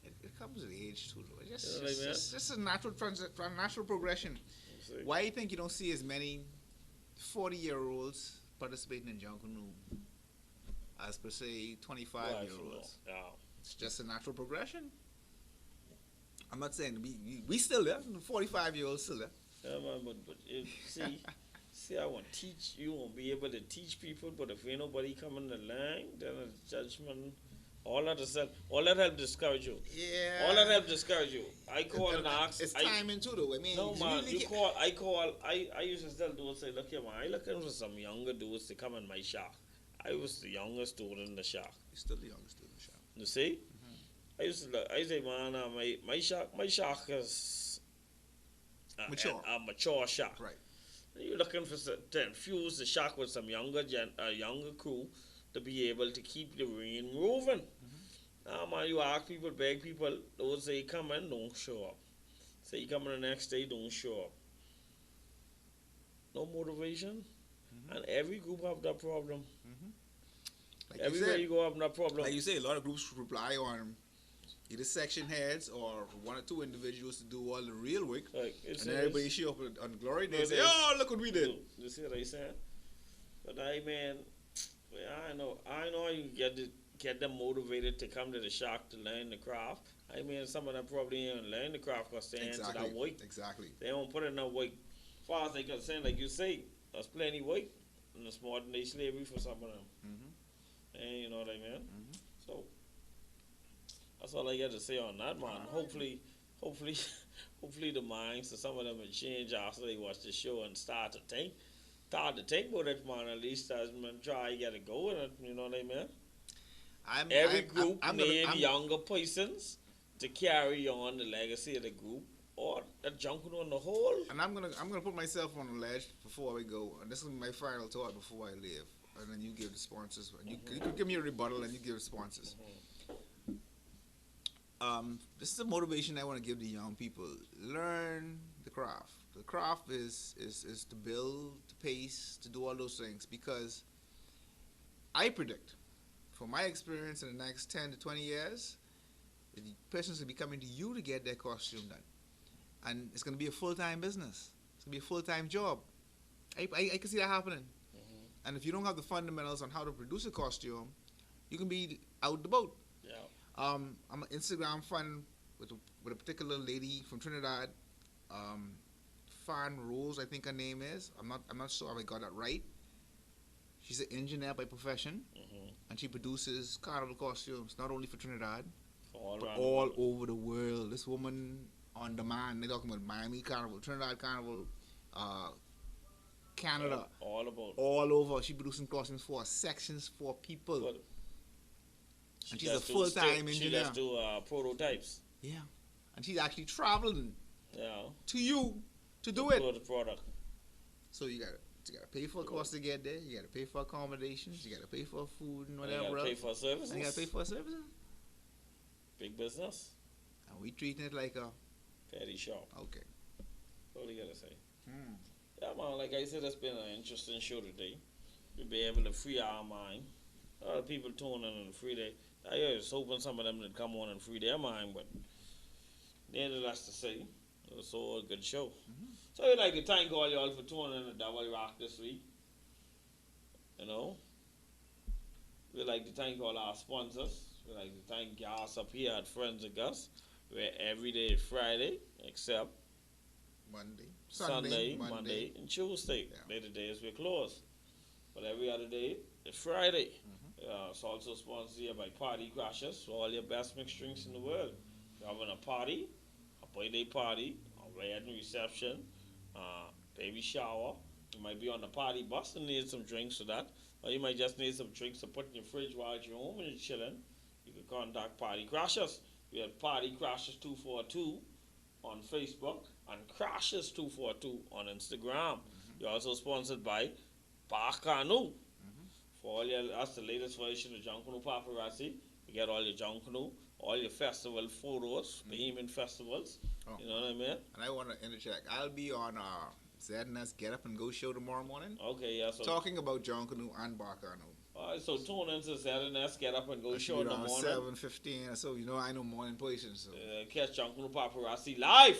it comes with age too, though. It's just a natural progression. Why do you think you don't see as many 40-year-olds participating in Junkanoo as per se 25-year-olds? Yeah. It's just a natural progression. I'm not saying we still there. 45-year-olds still there. Yeah, man, but see, I want to teach. You won't be able to teach people, but if ain't nobody coming to learn, then it's judgment. All that help discourage you. Yeah. All that help discourage you. I call and ask. It's timing too, though. I mean, no, man. I used to tell dudes, say, look here, man. I looking for some younger dudes to come in my shack. I was the youngest dude in the shack. You're still the youngest dude in the shack. You see? I say, man, my shack is a mature shack. Right. You're looking to infuse the shack with some younger crew to be able to keep the rain moving. Man, you ask people, beg people, those say come in, don't show up. Say you come in the next day, don't show up. No motivation, and every group have that problem. Like Everywhere you go, have that problem. Like you say, a lot of groups rely on either section heads or one or two individuals to do all the real work, and everybody show up on Glory Day and say, "Oh, look what we did." You see what I saying? But I know how you get them motivated to come to the shop to learn the craft. I mean, some of them probably ain't learn the craft because they ain't to that work. Exactly. They don't put enough work. As far as they concerned, like you say, there's plenty work in the modern day slavery for some of them. And you know what I mean? So that's all I got to say on that, man. Hopefully the minds of some of them will change after they watch the show and start to think about it, man. At least as man try to get it going. You know what I mean? Every group need younger persons to carry on the legacy of the group or the Junkanoo on the whole. And I'm gonna put myself on the ledge before we go. And this is my final thought before I leave. And then you give the sponsors. You give me a rebuttal and you give the sponsors. This is a motivation I want to give to young people. Learn the craft. The craft is to build, to pace, to do all those things. Because I predict, from my experience in the next 10 to 20 years, the persons will be coming to you to get their costume done. And it's going to be a full-time business. It's going to be a full-time job. I can see that happening. And if you don't have the fundamentals on how to produce a costume, you can be out the boat. Yeah. I'm an Instagram fan with a particular lady from Trinidad, Fan Rose, I think her name is. I'm not sure if I got that right. She's an engineer by profession, and she produces carnival costumes not only for Trinidad, but all over the world. This woman on demand. They're talking about Miami Carnival, Trinidad Carnival, Canada, all over. She producing costumes for sections for people. And she's a full-time engineer. She just do prototypes. Yeah, and she's actually traveling to you to do it. The product. So you gotta pay for a cost to get there. You gotta pay for accommodations. You gotta pay for food and whatever. You gotta pay for services. And you gotta pay for services. Big business. And we treating it like a petty shop. Okay. What do you gotta say? Yeah, man. Like I said, it's been an interesting show today. We'll be able to free our mind. A lot of people tuning in on the free day. I was hoping some of them would come on and free their mind, but needless to say, it was so a good show. So I'd like to thank all y'all for tuning in to Double Rock this week. You know, we'd like to thank all our sponsors. We'd like to thank y'all up here at Friends of Gus, where every day is Friday, except Sunday, Monday, and Tuesday. They're the days we're closed. But every other day is Friday. It's also sponsored here by Party Crashers, so all your best mixed drinks in the world. You're having a party, a birthday party, a wedding reception, baby shower. You might be on the party bus and need some drinks for that. Or you might just need some drinks to put in your fridge while you're home and you're chilling. You can contact Party Crashers. We have Party Crashers 242 on Facebook and Crashers 242 on Instagram. You're also sponsored by Junkanoo. For all your, that's the latest version of Junkanoo Paparazzi. You get all your Junkanoo, all your festival photos, Bohemian festivals. You know what I mean? And I want to interject. I'll be on ZNS Get Up and Go show tomorrow morning. Okay, yeah. So talking about Junkanoo and Junkanoo. Alright, so tune into ZNS Get Up and Go show in the morning. 7:15. So I know morning person. So catch Junkanoo Paparazzi live.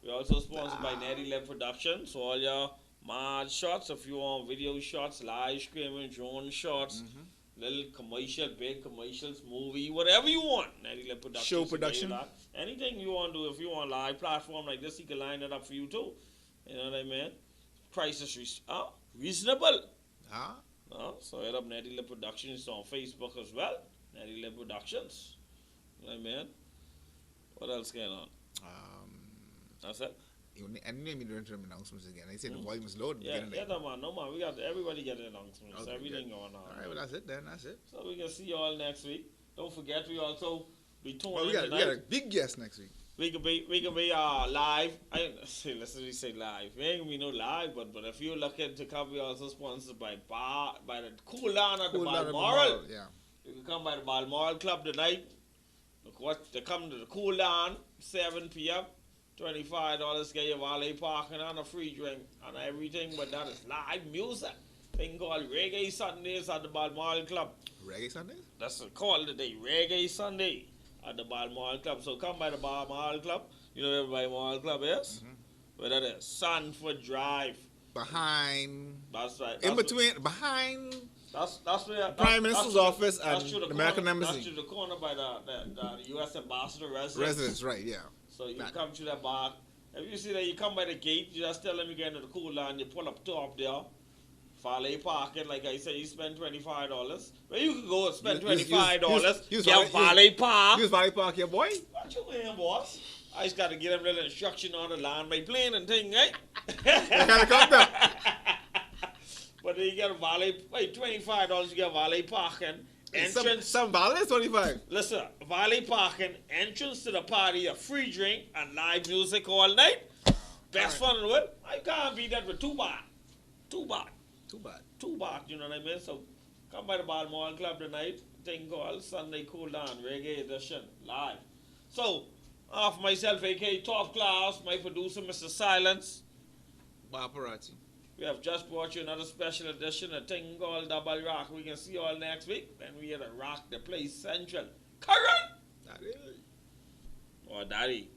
We're also sponsored by Natty Leb Productions. So all your mod shots, if you want video shots, live streaming, drone shots, little commercial, big commercials, movie, whatever you want. Natty Leb Productions. Show production. Anything you want to do. If you want a live platform like this, he can line it up for you too. You know what I mean? Price is reasonable. So hit up Natty Leb Productions on Facebook as well. Natty Leb Productions. You know what I mean? What else going on? That's it. And you made me do interim announcements again. I said the volume is low. No man. We got everybody getting announcements. Okay, everything going on. All right, well that's it then. That's it. So we can see you all next week. Don't forget we also be tuning in. We got a big guest next week. We could be live. Let's say live. We ain't gonna be no live, but if you looking to come, we also sponsored by the Cool Down at the Balmoral. Yeah. You can come by the Balmoral Club tonight. They come to the Cool Down, 7 p.m. $25, get your valet parking and a free drink and everything, but that is live music. Thing called Reggae Sundays at the Balmoral Club. Reggae Sundays? That's the call today, Reggae Sunday at the Balmoral Club. So come by the Balmoral Club. You know where the Balmoral Club is? Mm-hmm. Where that is? Sanford Drive. Behind. That's right. Behind. That's where Prime Minister's office and the American corner, Embassy. That's to the corner by the U.S. Ambassador residence. Residence, right? Yeah. So you come to that bar. If you see that you come by the gate, you just tell them you get into the Cool Down. You pull up top there. Valet parking, like I said, you spend $25. Well, you can go and spend $25. Get valet park. Use valet park, your boy. What you mean, boss? I just got to get them little instruction on the land by plane and thing, right? Helicopter. But then you get a valet, wait, $25 you get valet parking. Entrance. Some valet 25. Listen, valet parking, entrance to the party, a free drink, and live music all night. Best fun in the world. I can't beat that with $2. $2. You know what I mean? So come by the Balmoral Club tonight. Thing called Sunday Cool Down Reggae Edition live. So off myself, aka Top Class, my producer, Mr. Silence. Paparazzi. We have just brought you another special edition, a thing called Double Rock. We can see you all next week. Then we had to rock the place central. Current! Daddy. Oh, daddy.